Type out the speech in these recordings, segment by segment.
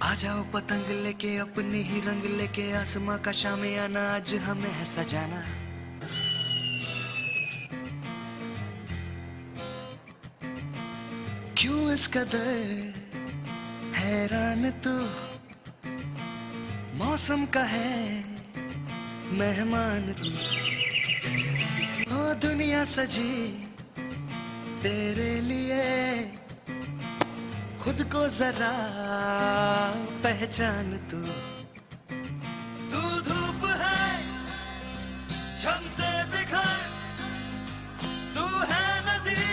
आ जाओ पतंग लेके अपने ही रंग लेके आसमां का शामियाना आज हमें है सजाना। क्यों इस कदर हैरान तू, मौसम का है मेहमान तू। ओ दुनिया सजी तेरे लिए, खुद को जरा पहचान तू। तू धूप है झम से बिखर, तू है नदी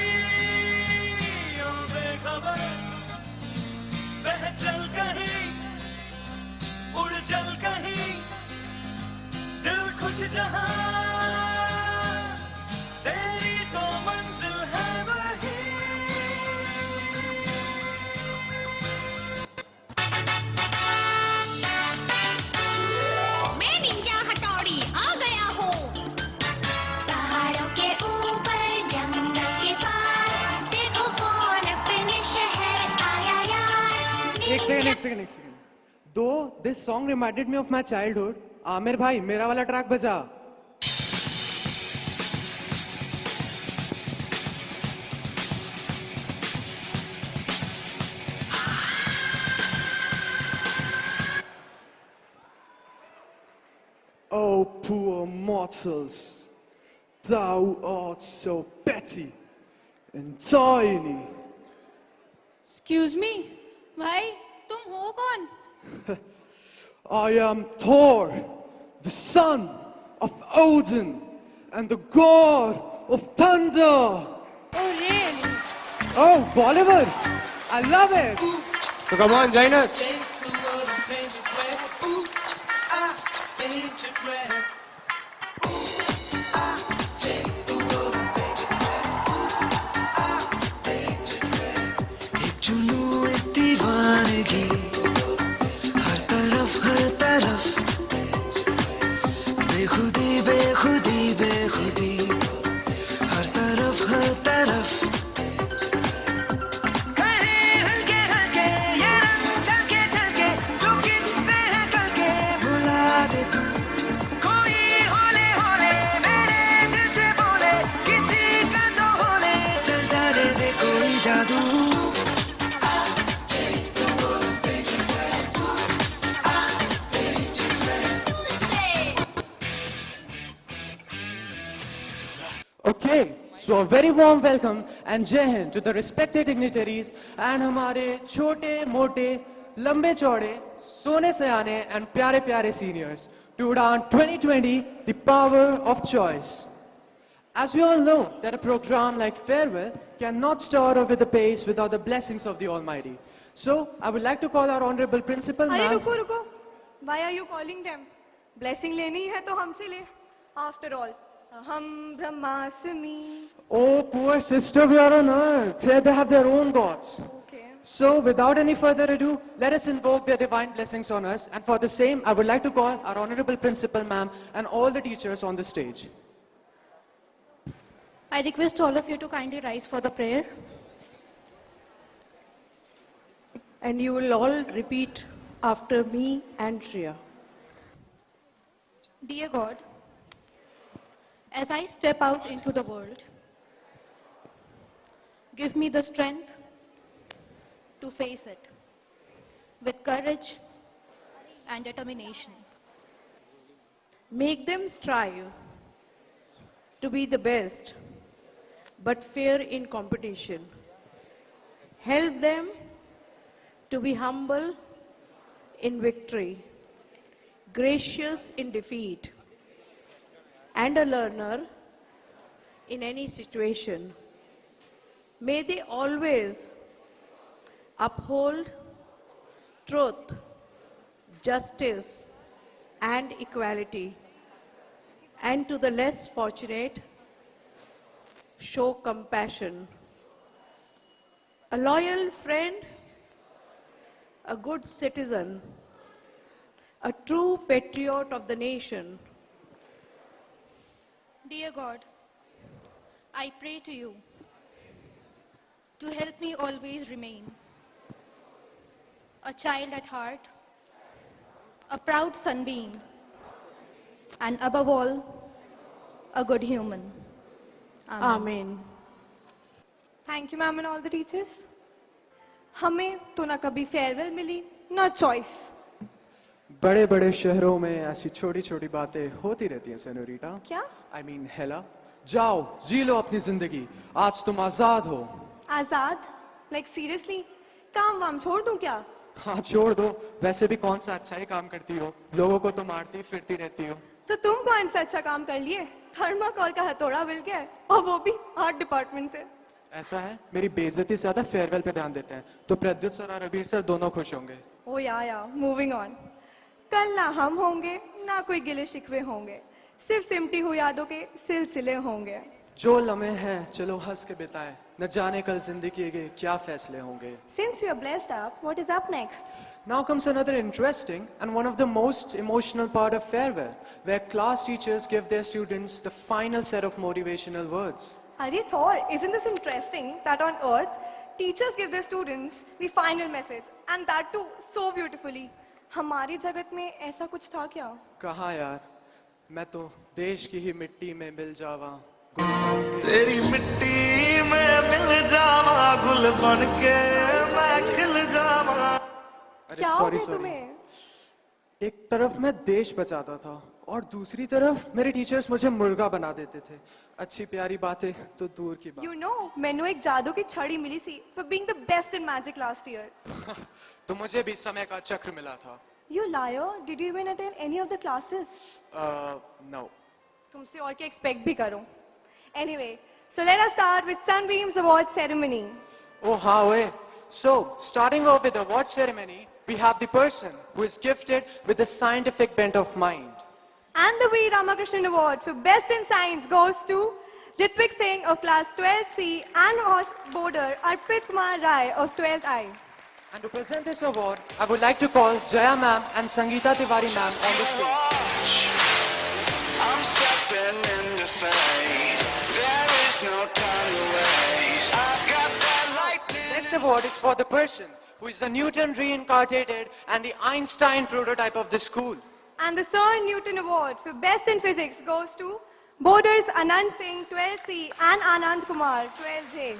ओ बेखबर। बह चल कहीं उड़ चल कहीं, दिल खुश जहां तेरी तो मंजिल है वही। मैं निंजा हथौड़ी आ गया हूँ। पहाड़ों के ऊपर जंगल के पार, देखो कौन अपने शहर आया यार। एक second. Though this song reminded me of my childhood, Aamir भाई मेरा वाला ट्रैक बजा। Oh poor mortals, thou art so petty and tiny. Excuse me, भाई तुम हो कौन? I am Thor, the son of Odin and the god of thunder. Oh really? Oh, Bollywood! I love it! So come on, join us. जुनून एक दीवानगी, हर तरफ बेखुदी बेखुदी बेखुदी, हर तरफ कहीं हल्के हल्के ये रंग झलके झलके, जो किससे है कल के भुला दे तू। कोई होले होले मेरे दिल से बोले, किसी का तो होले चल जाने दे कोई जादू। Okay, so a very warm welcome and Jai Hind to the respected dignitaries and हमारे छोटे मोटे लंबे चौड़े सोने से आने and प्यारे प्यारे seniors to Udaan 2020, the power of choice. As we all know that a program like Farewell cannot start off with the pace without the blessings of the Almighty. So I would like to call our honorable principal अरे ma'am. रुको। Why are you calling them? Blessing लेनी है तो हमसे ले. After all, हम ब्रह्मास्मि. Oh, poor sister, we are on earth. Here they have their own gods. Okay. So, without any further ado, let us invoke their divine blessings on us. And for the same, I would like to call our honorable principal, ma'am, and all the teachers on the stage. I request all of you to kindly rise for the prayer. And you will all repeat after me and Shreya. Dear God, as I step out into the world, give me the strength to face it with courage and determination. Make them strive to be the best, but fair in competition. Help them to be humble in victory, gracious in defeat, and a learner in any situation. May they always uphold truth, justice, and equality, and to the less fortunate, show compassion. A loyal friend, a good citizen, a true patriot of the nation. Dear God, I pray to you to help me always remain a child at heart, a proud sunbeam, and above all, a good human. Amen. Thank you ma'am and all the teachers. हमें तो ना कभी farewell मिली ना choice. बड़े बड़े शहरों में ऐसी छोटी छोटी बातें होती रहती हैं सेनोरिटा. क्या? I mean हेला. जाओ जी लो अपनी जिंदगी, आज तुम आजाद हो. आजाद? Like seriously? काम वाम छोड़ दूं क्या? हाँ छोड़ दो, वैसे भी कौन सा अच्छा ही काम करती हो, लोगों को तो मारती फिरती रहती हो. तो तुम कौन सा अच्छा काम कर लिए? थर्माकोल का हथौड़ा मिल गया है, और वो भी आर्ट डिपार्टमेंट से. ऐसा है, मेरी बेइज्जती से ज्यादा फेयरवेल पे ध्यान देते हैं, तो प्रद्युत सर और अबीर सर दोनों खुश होंगे. ओ या मूविंग ऑन. कल ना हम होंगे ना कोई गिले शिकवे होंगे, सिर्फ सिमटी हुई यादों के सिलसिले होंगे. जो लम्हे हैं चलो हंस के बिताएं, न जाने कल जिंदगी के क्या फैसले होंगे. Since we are blessed up, what is up next? Now comes another interesting and one of the most emotional part of farewell, where class teachers give their students the final set of motivational words. Arey Thor, isn't this interesting that on earth, teachers give their students the final message, and that too so beautifully. हमारे जगत में ऐसा कुछ था क्या? कहाँ यार, मैं तो देश की ही मिट्टी में मिल जावा. तेरी मिट्टी में मिल जावा, गुल बन के मैं खिल जावा. अरे क्या हो सॉरी गया सॉरी. तुम्हें? एक तरफ मैं देश बचाता था और दूसरी तरफ मेरे टीचर्स मुझे मुर्गा बना देते थे. अच्छी प्यारी बातें तो दूर की बात. You know, मैंने एक जादू की छड़ी मिली सी for being the best in magic last year. तो मुझे भी समय का चक्र मिला था. You liar, did you even attend any of the classes? No. तुमसे और क्या expect भी करूं? Anyway, so let us start with Sunbeam's award ceremony. Oh, हाँ वे. So, starting off with the award ceremony, we have the person who is gifted with the scientific bent of mind. And the V. Ramakrishnan Award for Best in Science goes to Ritwik Singh of Class 12C and horse boarder Arpit Kumar Rai of 12th I. And to present this award, I would like to call Jaya ma'am and Sangeeta Tiwari ma'am on the stage. I'm stepping into fate. There is no time to waste. I've got that lightning. Next award is for the person who is the Newton reincarnated and the Einstein prototype of the school. And the Sir Newton Award for Best in Physics goes to boarders Anand Singh 12C and Anand Kumar 12J.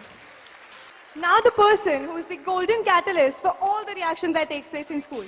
Now the person who is the golden catalyst for all the reaction that takes place in school.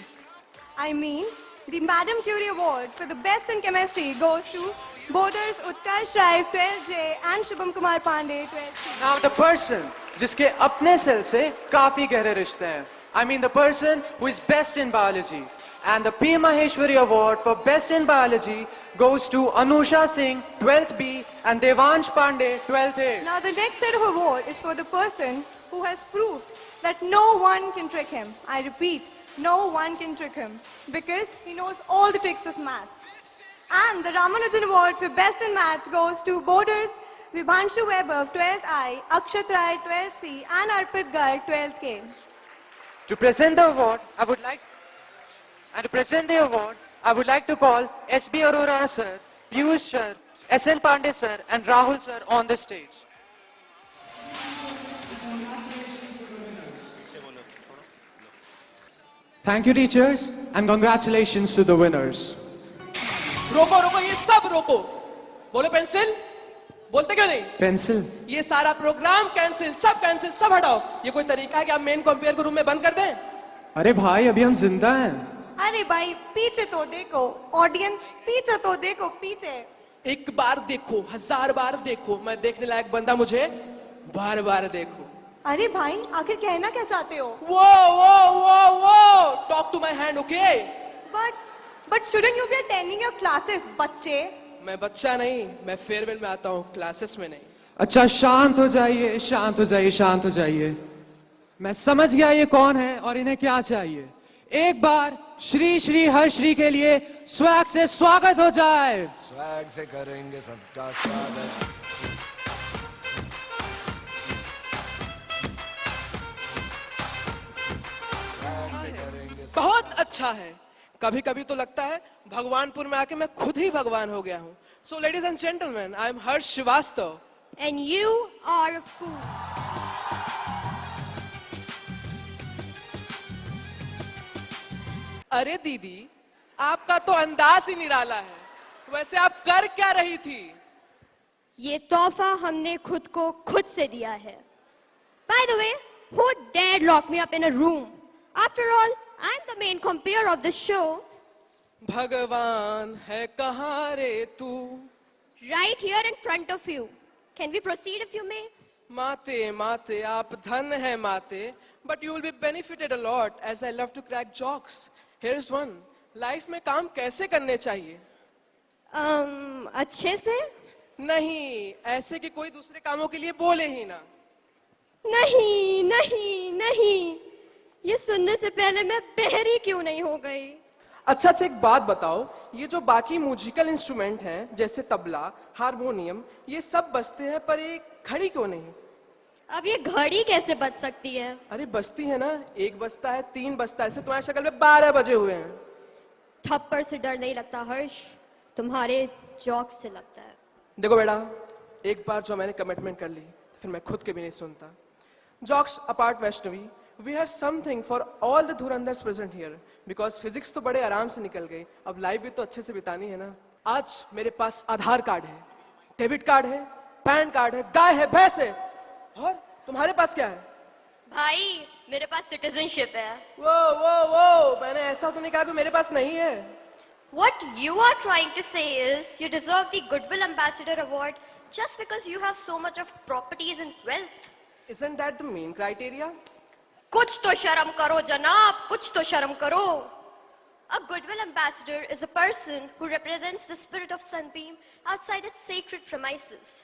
I mean, the Madam Curie Award for the Best in Chemistry goes to boarders Utkarsh Rai 12J and Shubham Kumar Pandey 12C. Now the person जिसके अपने cell से काफी गहरे रिश्ते हैं. I mean the person who is best in biology. And the P. Maheshwari Award for Best in Biology goes to Anusha Singh, 12th B, and Devansh Pandey, 12th A. Now the next set of award is for the person who has proved that no one can trick him. I repeat, no one can trick him because he knows all the tricks of maths. And the Ramanujan Award for Best in Maths goes to boarders Vibhanshu Webb of 12th I, Akshat Rai 12th C, and Arpit Garg 12th K. To present the award, I would like to call S.B. Arora sir, Piyush sir, S.N. Pandey sir, and Rahul sir on the stage. Thank you teachers and congratulations to the winners. रोको रोको ये सब रोको. बोलो pencil. बोलते क्यों नहीं? Pencil. ये सारा प्रोग्राम कैंसिल, सब हटाओ. ये कोई तरीका है कि आप मेन कंपेयर को रूम में बंद कर दें? अरे भाई अभी हम जिंदा हैं. अरे भाई पीछे तो देखो, ऑडियंस पीछे तो देखो, पीछे. एक बार देखो, 1000 बार देखो. मैं देखने लायक बंदा, मुझे बार बार देखो. अरे भाई आखिर कहना क्या चाहते हो? वो talk to my hand, okay? But shouldn't you be attending your classes, बच्चे? मैं बच्चा नहीं, मैं फेयरवेल में आता हूँ, क्लासेस में नहीं. अच्छा शांत हो जाइए, शांत हो जाइए, शांत हो जाइए. मैं समझ गया ये कौन है और इन्हें क्या चाहिए. एक बार श्री श्री हर श्री के लिए स्वैग से स्वागत हो जाए. स्वैग से करेंगे सबका स्वागत. बहुत अच्छा है. कभी कभी तो लगता है भगवानपुर में आके मैं खुद ही भगवान हो गया हूँ. So ladies and gentleman, I am Harsh Shrivastava. And you are a fool. अरे दीदी, आपका तो अंदाज ही निराला है। वैसे आप कर क्या रही थी? ये तोहफा हमने खुद को खुद से दिया है. By the way, who dared lock me up in a room? After all, I'm the main compere of the show. भगवान है कहाँ रे तू? Right here in front of you. Can we proceed if you may? माते माते आप धन है माते, but you will be benefited a lot as I love to crack jokes. Here's one. Life में काम कैसे करने चाहिए? अच्छे से? नहीं, ऐसे कि कोई दूसरे कामों के लिए बोले ही ना। नहीं नहीं नहीं, ये सुनने से पहले मैं बहरी क्यों नहीं हो गई? अच्छा, एक बात बताओ, ये जो बाकी म्यूजिकल इंस्ट्रूमेंट हैं जैसे तबला, हारमोनियम, ये सब बजते हैं पर एक घड़ी क्यों नहीं? अब ये घड़ी कैसे बज सकती है? अरे बजती है ना, एक बजता है, 3 बजता है, ऐसे तुम्हारी शक्ल में 12 बजे हुए हैं। थप्पड़ से डर नहीं लगता हर्ष, तुम्हारे जॉक से लगता है। देखो बेटा, एक बार जो मैंने कमिटमेंट कर ली, फिर मैं खुद के भी नहीं सुनता। Jokes apart, Vaishnavi, we have something for all the धुरंधर्स present here, because physics तो बड़े आराम से निकल गई, अब लाइफ भी तो अच्छे से बितानी है ना। आज मेरे पास आधार कार्ड है, डेबिट कार्ड है, पैन कार्ड है, गाय है, भैंस है, और तुम्हारे पास क्या है? भाई, मेरे पास सिटीजनशिप है। वो, मैंने ऐसा तो नहीं कहा कि मेरे पास नहीं है। What you are trying to say is you deserve the Goodwill Ambassador Award just because you have so much of properties and wealth. Isn't that the main criteria? कुछ तो शर्म करो जनाब, कुछ तो शर्म करो। A Goodwill Ambassador is a person who represents the spirit of Sunbeam outside its sacred premises.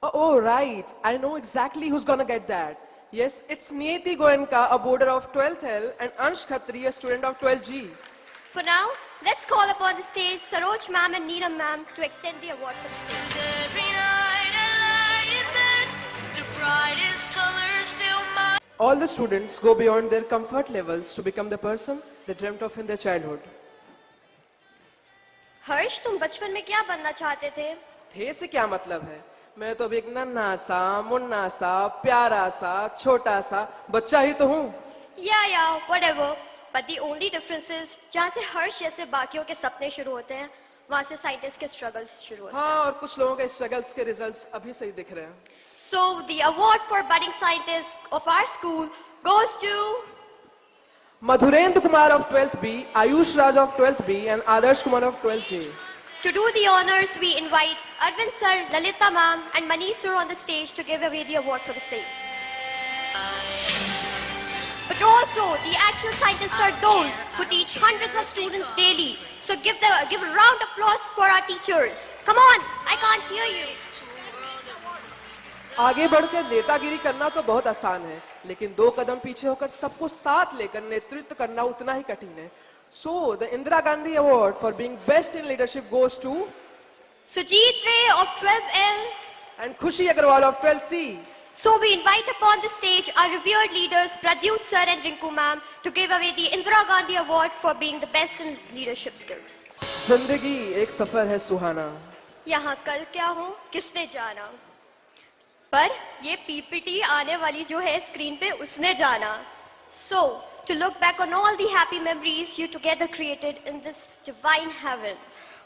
Oh, right. I know exactly who's gonna get that. Yes, it's Niyati Goenka, a boarder of 12th L, and Ansh Khatri, a student of 12G. For now, let's call upon the stage Saroj ma'am and Neelam ma'am to extend the award for the stage. Every night I lie in bed, the brightest colors fill my. All the students go beyond their comfort levels to become the person they dreamt of in their childhood. हर्ष, तुम बचपन में क्या बनना चाहते थे? थे से क्या मतलब है? मैं तो अभी एक नन्हा सा, मुन्ना सा, प्यारा सा, छोटा सा बच्चा ही तो हूँ। Yeah, whatever. But the only difference is, जहाँ से हर्ष जैसे बाकियों के सपने शुरू होते हैं, वहाँ से साइंटिस्ट के स्ट्रगल्स शुरू होते हैं। हाँ, और कुछ लोगों के स्ट्रगल्स के रिजल्ट्स अभी से ही दिख रहे हैं। So the award for budding scientist of our school goes to Madhurendra Kumar of 12th B, Ayush Raj of 12th B, and Adarsh Kumar of 12th J. To do the honors, we invite Arvind sir, Lalita ma'am, and Manish sir on the stage to give away the award for the same. But also, the actual scientists are those who teach hundreds of students daily. So give a round of applause for our teachers. Come on, I can't hear you. आगे बढ़कर नेतागिरी करना तो बहुत आसान है, लेकिन 2 कदम पीछे होकर सबको साथ लेकर नेतृत्व करना उतना ही कठिन है। So the Indira Gandhi Award for being best in leadership goes to Sujit Ray of 12L. and Khushi Agarwal of 12C. So we invite upon the stage our revered leaders Pradyut sir and Rinku ma'am to give away the Indira Gandhi Award for being the best in leadership skills. जिंदगी एक सफर है सुहाना। यहाँ कल क्या हो किसने जाना, पर ये पीपीटी आने वाली जो है स्क्रीन पे उसने जाना। So to look back on all the happy memories you together created in this divine heaven,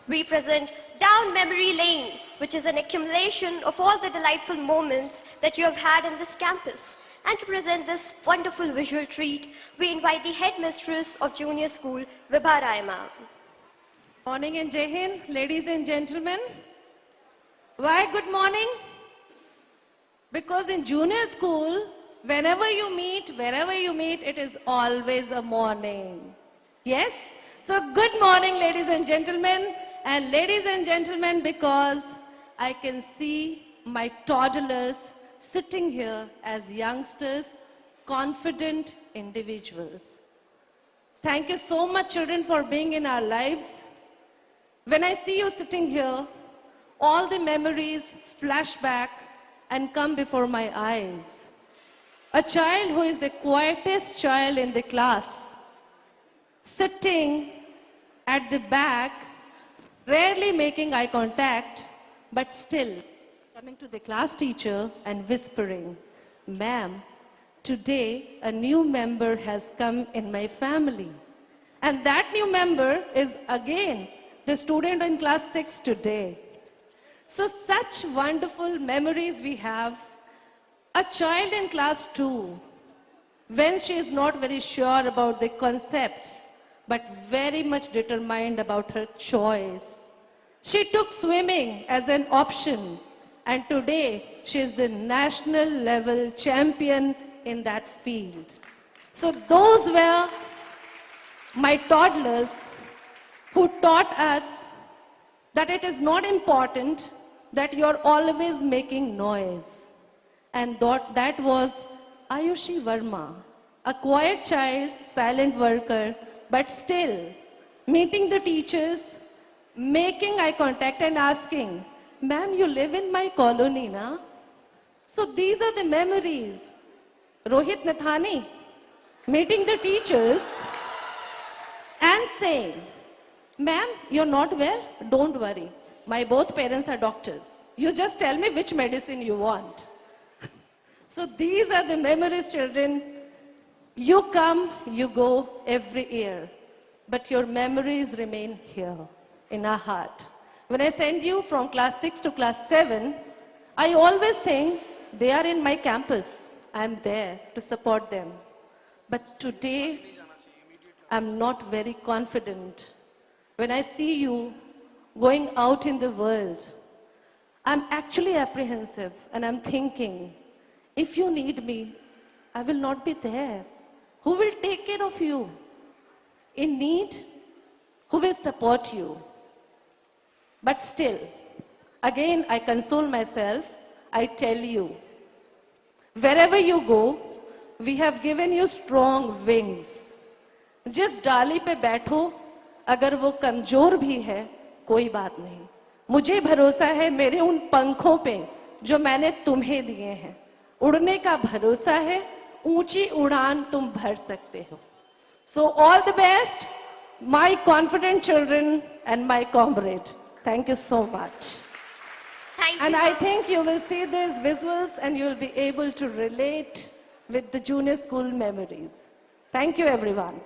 we present Down Memory Lane, which is an accumulation of all the delightful moments that you have had in this campus. And to present this wonderful visual treat, we invite the headmistress of junior school, Vibha Rai ma'am. Morning and Jai Hind, ladies and gentlemen. Why good morning? Because in junior school, whenever you meet, wherever you meet, it is always a morning. Yes? So good morning, ladies and gentlemen. And ladies and gentlemen, because I can see my toddlers sitting here as youngsters, confident individuals. Thank you so much, children, for being in our lives. When I see you sitting here, all the memories flash back and come before my eyes. A child who is the quietest child in the class, sitting at the back, rarely making eye contact, but still coming to the class teacher and whispering, "Ma'am, today a new member has come in my family." And that new member is again the student in class 6 today. So such wonderful memories we have. A child in class 2, when she is not very sure about the concepts, but very much determined about her choice. She took swimming as an option, and today she is the national level champion in that field. So those were my toddlers who taught us that it is not important that you're always making noise. And that was Ayushi Verma, a quiet child, silent worker, but still meeting the teachers, making eye contact and asking, "Ma'am, you live in my colony, na?" So these are the memories. Rohit Nathani, meeting the teachers and saying, "Ma'am, you're not well? Don't worry. My both parents are doctors. You just tell me which medicine you want." So these are the memories, children. You come, you go every year, but your memories remain here in our heart. When I send you from class 6 to class 7, I always think they are in my campus. I'm there to support them. But today, I'm not very confident. When I see you going out in the world, I'm actually apprehensive and I'm thinking, if you need me, I will not be there. Who will take care of you? In need, who will support you? But still, again, I console myself. I tell you, wherever you go, we have given you strong wings. जिस डाली पे बैठो, अगर वो कमजोर भी है, कोई बात नहीं. मुझे भरोसा है मेरे उन पंखों पे जो मैंने तुम्हें दिए हैं. उड़ने का भरोसा है, ऊंची उड़ान तुम भर सकते हो. So all the best, my confident children and my comrade. Thank you so much. Thank you. And I think you will see these visuals and you will be able to relate with the junior school memories. Thank you, everyone.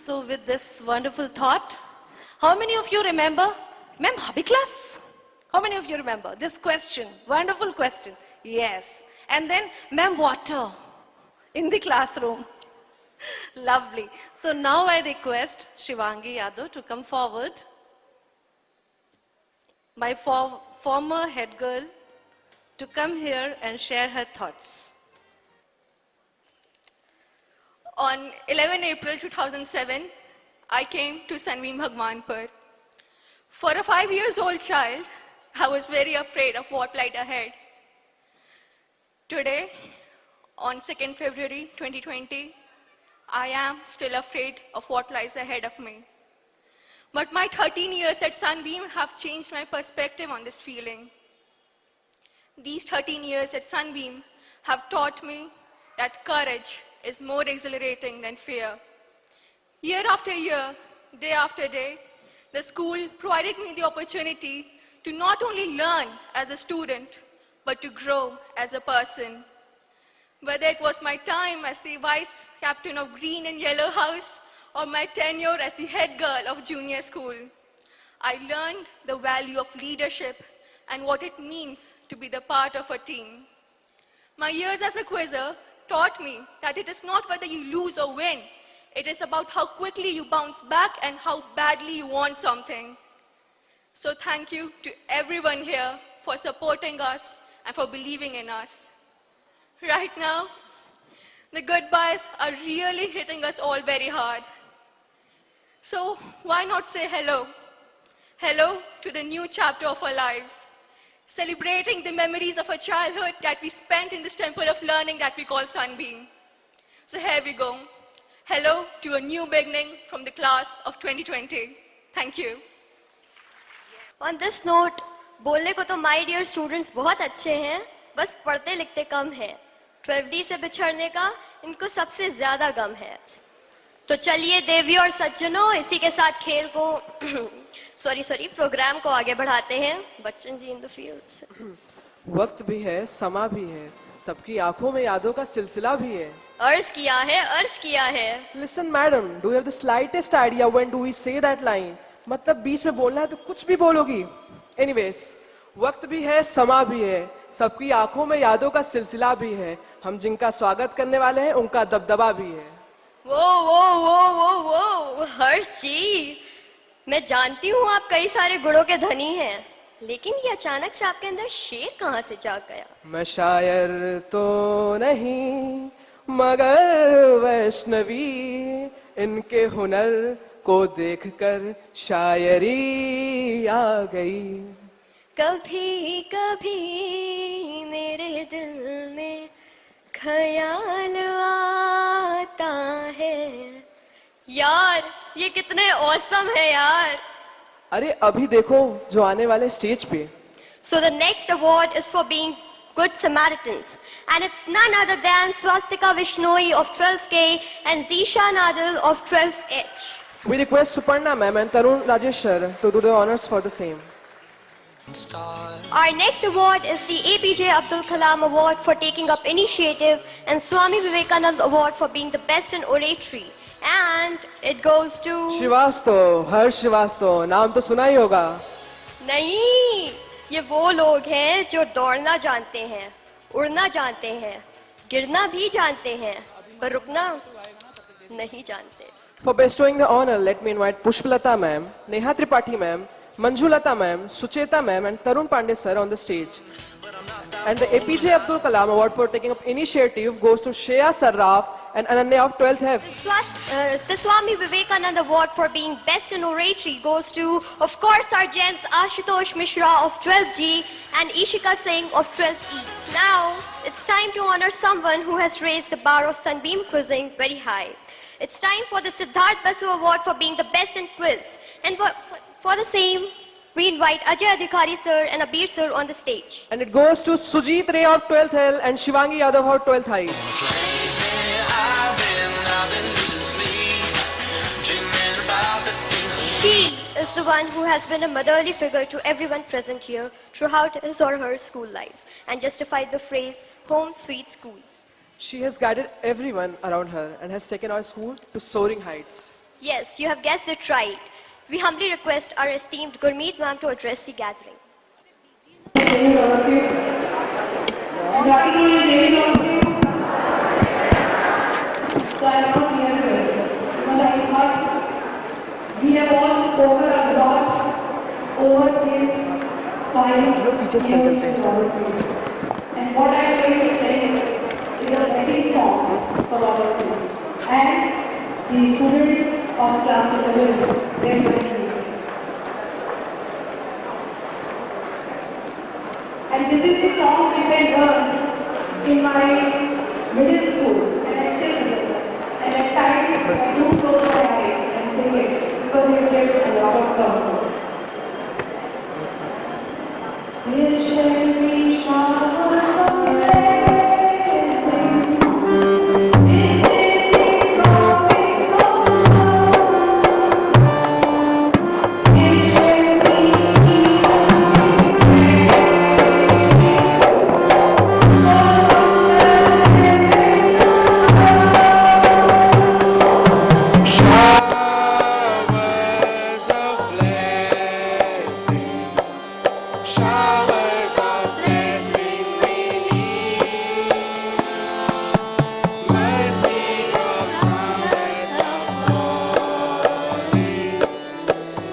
So with this wonderful thought, how many of you remember, ma'am, hobby class? How many of you remember this question? Wonderful question. Yes. And then, ma'am, water in the classroom. Lovely. So now I request Shivangi Yadav to come forward. My former head girl, to come here and share her thoughts. On 11 April 2007, I came to Sunbeam Bhagwanpur. For a 5-year-old child, I was very afraid of what lied ahead. Today, on 2nd February 2020, I am still afraid of what lies ahead of me. But my 13 years at Sunbeam have changed my perspective on this feeling. These 13 years at Sunbeam have taught me that courage is more exhilarating than fear. Year after year, day after day, the school provided me the opportunity to not only learn as a student, but to grow as a person. Whether it was my time as the vice captain of Green and Yellow House, or my tenure as the head girl of junior school, I learned the value of leadership and what it means to be the part of a team. My years as a quizzer taught me that it is not whether you lose or win, it is about how quickly you bounce back and how badly you want something. So thank you to everyone here for supporting us and for believing in us. Right now, the goodbyes are really hitting us all very hard. So why not say hello? Hello to the new chapter of our lives, celebrating the memories of a childhood that we spent in this temple of learning that we call Sunbeam. So here we go. Hello to a new beginning from the class of 2020. Thank you. On this note, बोलने को तो my dear students बहुत अच्छे हैं, बस पढ़ते लिखते कम हैं. 12D से बिछड़ने का इनको सबसे ज्यादा गम है. तो चलिए देवी और सज्जनों, इसी के साथ खेल को सॉरी प्रोग्राम को आगे बढ़ाते हैं. Bachchan ji in the fields. वक्त भी है, समा भी है, सबकी आंखों में यादों का सिलसिला भी है. अर्ज किया है. Listen, madam, do you have the slightest idea when do we say that line? मतलब बीच में बोलना है तो कुछ भी बोलोगी. Anyways, वक्त भी है, समा भी है, सबकी आंखों में यादों का सिलसिला भी है. हम जिनका स्वागत करने वाले हैं उनका दबदबा भी है. वो हर्ष जी, मैं जानती हूँ आप कई सारे गुणों के धनी हैं, लेकिन ये अचानक से आपके अंदर शेर कहाँ से जाग गया? मैं शायर तो नहीं मगर वैष्णवी, इनके हुनर को देखकर शायरी आ गई. कभी कभी मेरे दिल में ख्याल आता है. यार ये कितने औसम है यार. अरे अभी देखो जो आने वाले स्टेज पे. So the next award is for being good Samaritans, and it's none other than Swastika Vishnoi of 12K and Zisha Nadal of 12H. We request Suparna ma'am and Tarun Rajesh sir to do the honors for the same. Our next award is the APJ Abdul Kalam Award for taking up initiative and Swami Vivekanand Award for being the best in oratory. And it goes to... Srivastava, हर्ष श्रीवास्तव, नाम तो सुना ही होगा. नहीं, ये वो लोग हैं जो दौड़ना जानते हैं, उड़ना जानते हैं, गिरना भी जानते हैं, पर रुकना नहीं जानते. For bestowing the honor, let me invite Pushpalata ma'am, Neha Tripathi ma'am, Manjulata ma'am, Sucheta ma'am and Tarun Pandey sir on the stage. And the APJ Abdul Kalam Award for taking up initiative goes to Shreya Sarraf and Ananya of 12th F. The Swami Vivekananda Award for being best in oratory goes to, of course, our gems Ashutosh Mishra of 12G and Ishika Singh of 12E. Now, it's time to honor someone who has raised the bar of Sunbeam quizzing very high. It's time for the Siddharth Basu Award for being the best in quiz. And for the same, we invite Ajay Adhikari sir and Abir sir on the stage. And it goes to Sujit Ray of 12th L and Shivangi Yadav of 12th High. She is the one who has been a motherly figure to everyone present here throughout his or her school life and justified the phrase, home sweet school. She has guided everyone around her and has taken our school to soaring heights. Yes, you have guessed it right. We humbly request our esteemed Gurmeet ma'am to address the gathering. So I'm not here to address because I thought we have all spoken a lot over these 5 years. And what I'm going to say is a blessing song for all of you. And the students of class 11, they're going to be. And this is the song which I learned in my middle school, and I still remember. And at times I do close my eyes and sing it because it gives a lot of comfort. There shall be showers of blessing. This is the promise of love. There shall be Showers of blessing, showers of blessing we need. Mercy drops promise of falling,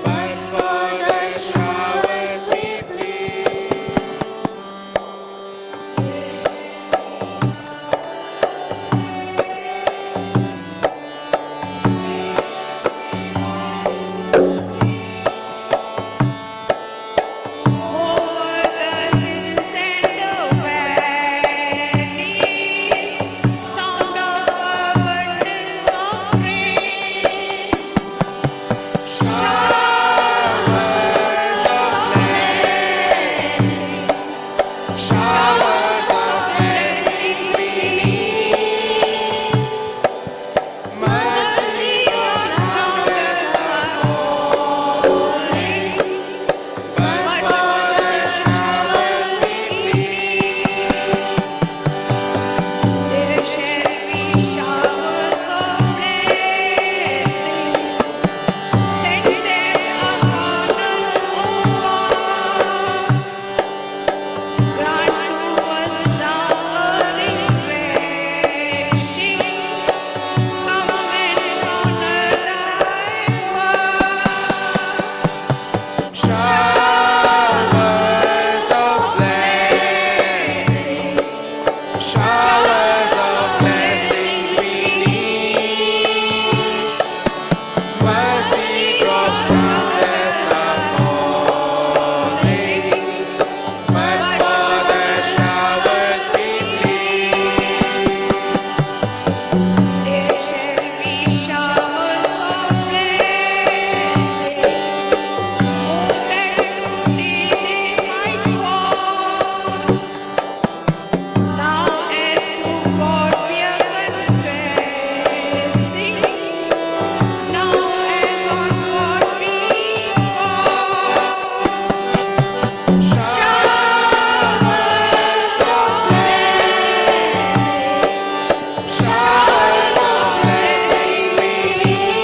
but for the showers we plead. Over the hills and the valleys, sound of abundance of rain. Showers of blessing, showers of blessing we need. Mercy drops promise of falling, but for the showers we plead. There shall be showers of blessing. Send them upon us, O God. Grant to us now a refreshing. Come and honor thy word. Showers of blessing, showers of blessing we need. Mercy drops promise of falling, but for the showers we plead. There shall be showers of blessing. Oh, that truly they might fall. Now as to God we are confessing. Now as on God we fall. Showers of blessing, showers of blessing we need.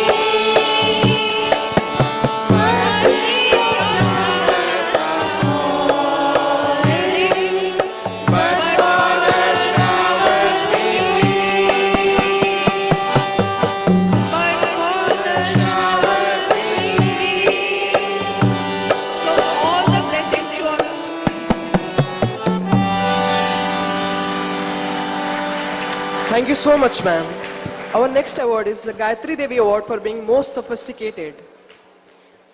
Mercy drops promise of falling, but for the showers we plead. But for the showers we need. So all the blessings to all. Thank you so much, ma'am. Our next award is the Gayatri Devi Award for being most sophisticated.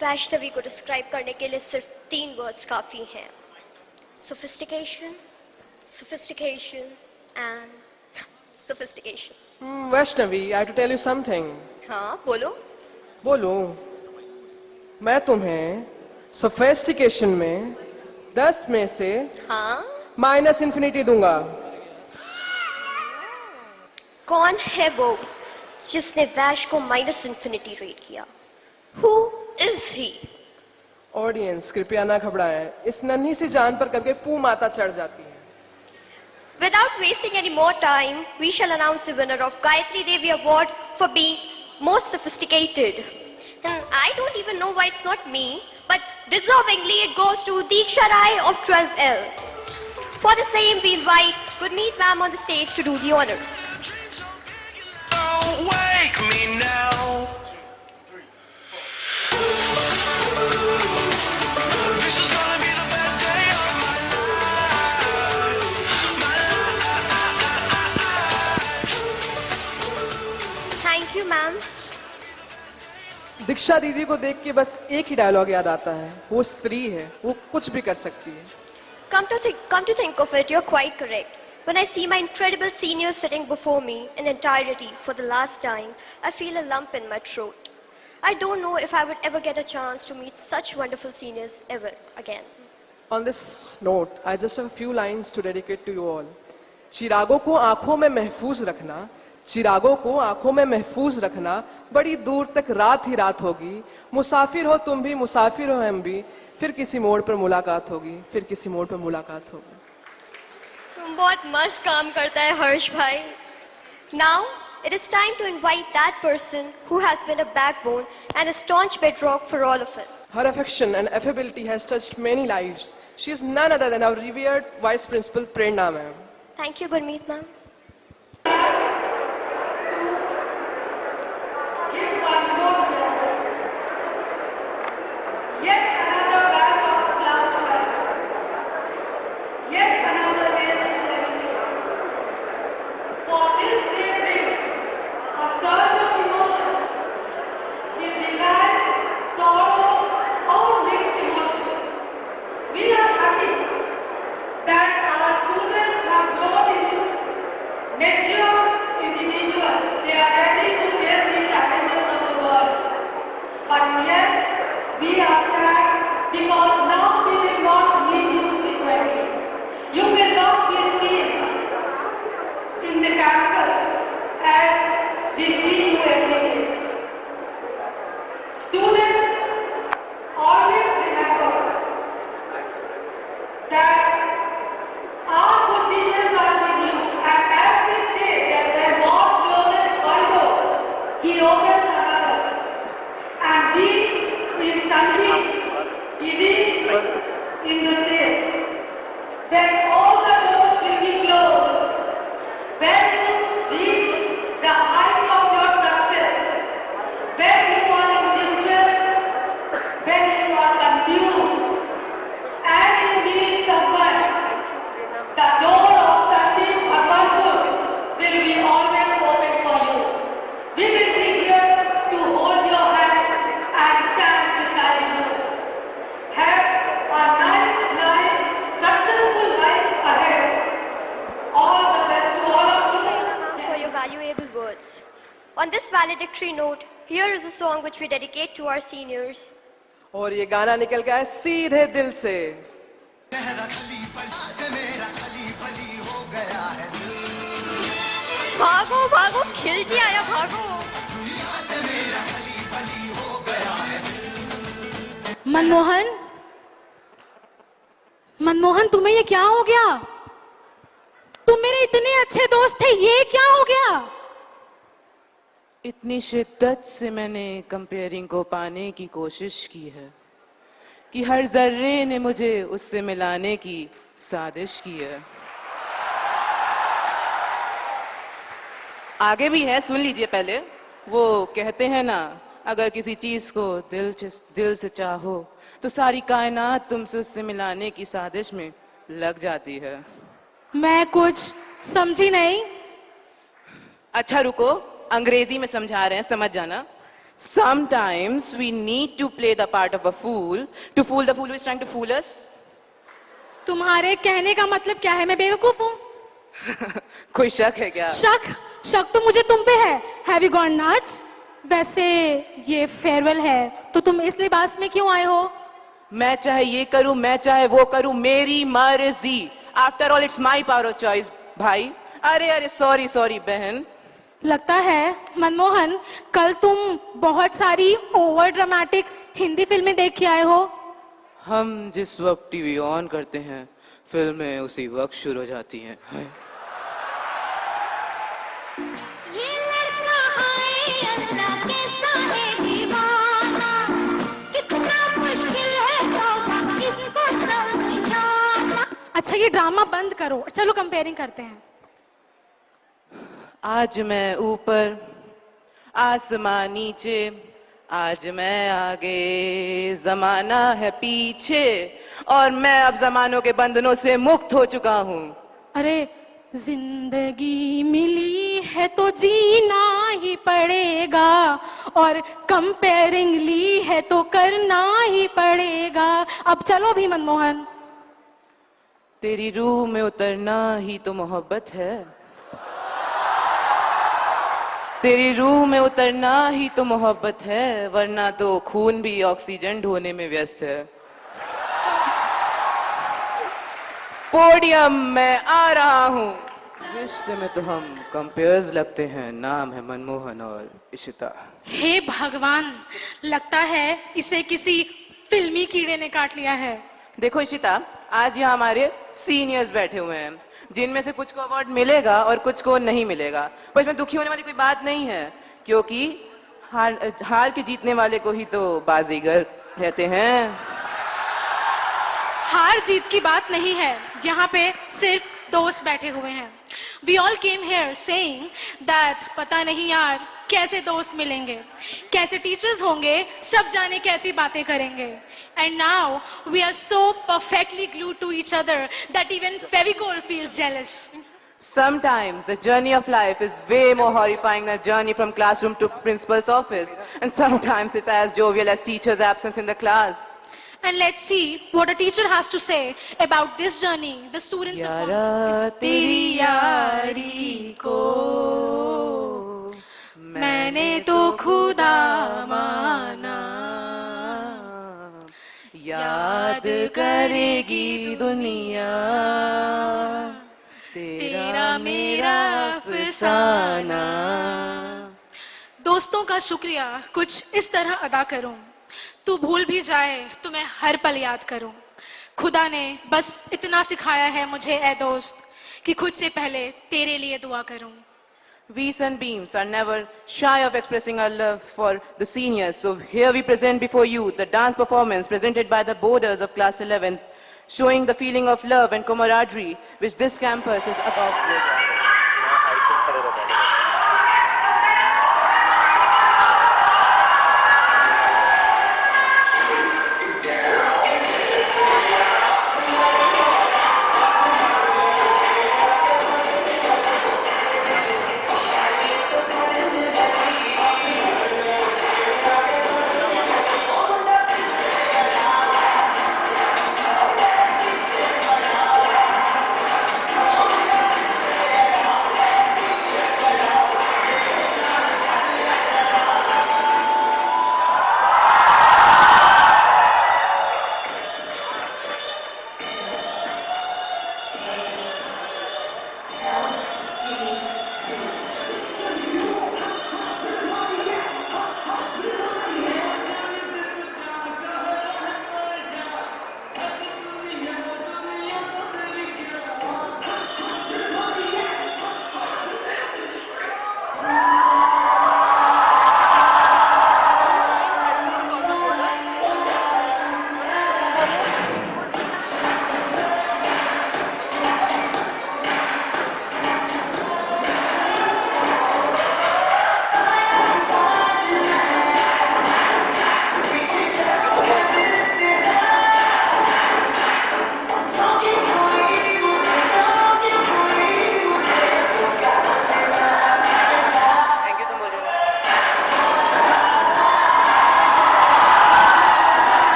Vaishnavi को describe करने के लिए सिर्फ 3 words काफी हैं. Sophistication, sophistication and sophistication. Vaishnavi, I have to tell you something. हाँ, बोलो. बोलो, मैं तुम्हें sophistication में 10 में से हाँ. -infinity दूंगा. कौन है वो जिसने वैश को -infinity रेट किया? Who is he? ऑडियंस कृपया ना घबराएं. इस नन्ही सी जान पर कभी पू माता चढ़ जाती है. Without wasting any more time, we shall announce the winner of Gayatri Devi Award for being most sophisticated. And I don't even know why it's not me, but deservingly it goes to Diksha Rai of 12L. For the same, we invite Gurmeet ma'am on the stage to do the honors. Oh, wake me now. This is gonna be the best day of my life. Thank you, ma'am. दीक्षा दीदी को देख के बस एक ही dialogue याद आता है, वो स्त्री है, वो कुछ भी कर सकती है. Come to think of it, you're quite correct. When I see my incredible seniors sitting before me in entirety for the last time, I feel a lump in my throat. I don't know if I would ever get a chance to meet such wonderful seniors ever again. On this note, I just have a few lines to dedicate to you all. चिरागों को आंखों में महफूज रखना, चिरागों को आंखों में महफूज रखना, बड़ी दूर तक रात ही रात होगी. मुसाफिर हो तुम भी, मुसाफिर हो हम भी, फिर किसी मोड़ पर मुलाकात होगी, फिर किसी मोड़ पर मुलाकात होगी. तुम बहुत मस्त काम करता है हर्ष भाई. Now it is time to invite that person who has been a backbone and a staunch bedrock for all of us. Her affection and affability has touched many lives. She is none other than our revered Vice Principal Prerna ma'am. Thank you, Gurmeet ma'am. Give one more blow. Yet another bag of flowers. Yet another day of celebration. For this day brings a surge of emotions. With delight, sorrow, all mixed emotions. We are happy that our students have grown into mature individuals. They are ready to face the challenges of the world. But yes, we are sad because now we will not meet you frequently. You will not be seen in the campus as we see you every day. Students, always remember that our positions are with you, and as we say that where God closes one door, He opens another. And we in Sunday, it is in the same. When all the doors will be closed, when you reach the height of your success, when you are in distress, when you are confused, and you need someone, the door of Sandeep Bhaganpur will be always open for you. We will be here to hold your hand and stand beside you. Have a nice life, successful life ahead. All the best to all of you. Thank you, ma'am, for your valuable words. On this valedictory note, here is a song which we dedicate to our seniors. और ये गाना निकल गया है सीधे दिल से. भागो भागो खिलजी आया भागो. मनमोहन, मनमोहन तुम्हें ये क्या हो गया? तुम मेरे इतने अच्छे दोस्त थे, ये क्या हो गया? इतनी शिद्दत से मैंने कंपेयरिंग को पाने की कोशिश की है कि हर जर्रे ने मुझे उससे मिलाने की साजिश की है. आगे भी है, सुन लीजिए पहले. वो कहते हैं ना, अगर किसी चीज को दिल से चाहो तो सारी कायनात तुमसे उससे मिलाने की साजिश में लग जाती है. मैं कुछ समझी नहीं. अच्छा रुको, अंग्रेजी में समझा रहे हैं, समझ जाना. Sometimes we need to play the part of a fool to fool the fool who is trying to fool us. तुम्हारे कहने का मतलब क्या है? मैं बेवकूफ हूँ? कोई शक है क्या? शक तो मुझे तुम पे है. Have you gone nuts? वैसे ये फेयरवेल है तो तुम इस लिबास में क्यों आए हो? मैं चाहे ये करूं, मैं चाहे वो करूं, मेरी मर्जी. After all it's my power of choice भाई. अरे सॉरी बहन. लगता है मनमोहन, कल तुम बहुत सारी ओवर ड्रामेटिक हिंदी फिल्में देख के आए हो. हम जिस वक्त टीवी ऑन करते हैं, फिल्में उसी वक्त शुरू हो जाती हैं. ये लड़का आए अल्लाह कैसा है दीवाना, कितना मुश्किल है तौबा इसको समझाना। अच्छा ये ड्रामा बंद करो, चलो कंपेयरिंग करते हैं। आज मैं ऊपर आसमां नीचे, आज मैं आगे जमाना है पीछे, और मैं अब जमानों के बंधनों से मुक्त हो चुका हूँ। अरे जिंदगी मिली है तो जीना ही पड़ेगा, और कंपेयरिंग ली है तो करना ही पड़ेगा। अब चलो भी मनमोहन। तेरी रूह में उतरना ही तो मोहब्बत है, तेरी रूह में उतरना ही तो मोहब्बत है, वरना तो खून भी ऑक्सीजन ढोने में व्यस्त है। पोडियम में आ रहा हूँ। रिश्ते में तो हम कंपेयर्स लगते हैं, नाम है मनमोहन और इशिता। हे भगवान, लगता है इसे किसी फिल्मी कीड़े ने काट लिया है। देखो इशिता, आज यहाँ हमारे सीनियर्स बैठे हुए हैं, जिनमें से कुछ को अवार्ड मिलेगा और कुछ को नहीं मिलेगा। पर इसमें दुखी होने वाली कोई बात नहीं है, क्योंकि हार के जीतने वाले को ही तो बाजीगर कहते हैं। हार जीत की बात नहीं है, यहाँ पे सिर्फ दोस्त बैठे हुए हैं। We all came here saying that पता नहीं यार कैसे दोस्त मिलेंगे, कैसे टीचर्स होंगे, सब जाने कैसी बातें करेंगे। And now we are so perfectly glued to each other that even Fevicol feels jealous. Sometimes the journey of life is way more horrifying than a journey from classroom to principal's office, and sometimes it's as jovial as teacher's absence in the class. And let's see what a teacher has to say about this journey. The students have यारा gone. तेरी यारी को मैंने तो खुदा माना, याद करेगी दुनिया तेरा मेरा अफसाना। दोस्तों का शुक्रिया कुछ इस तरह अदा करूं, तू भूल भी जाए तो मैं हर पल याद करूं। खुदा ने बस इतना सिखाया है मुझे ए दोस्त, कि खुद से पहले तेरे लिए दुआ करूं। We Sunbeams are never shy of expressing our love for the seniors. So here we present before you the dance performance presented by the boarders of class 11, showing the feeling of love and camaraderie which this campus is about with.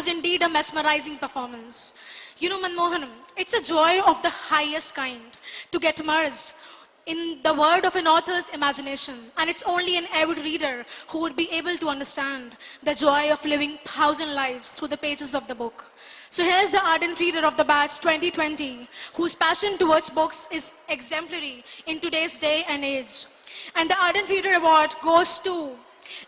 was indeed a mesmerizing performance. You know, Manmohan, it's a joy of the highest kind to get immersed in the word of an author's imagination, and it's only an avid reader who would be able to understand the joy of living 1,000 lives through the pages of the book. So here's the ardent reader of the batch 2020, whose passion towards books is exemplary in today's day and age. And the ardent reader award goes to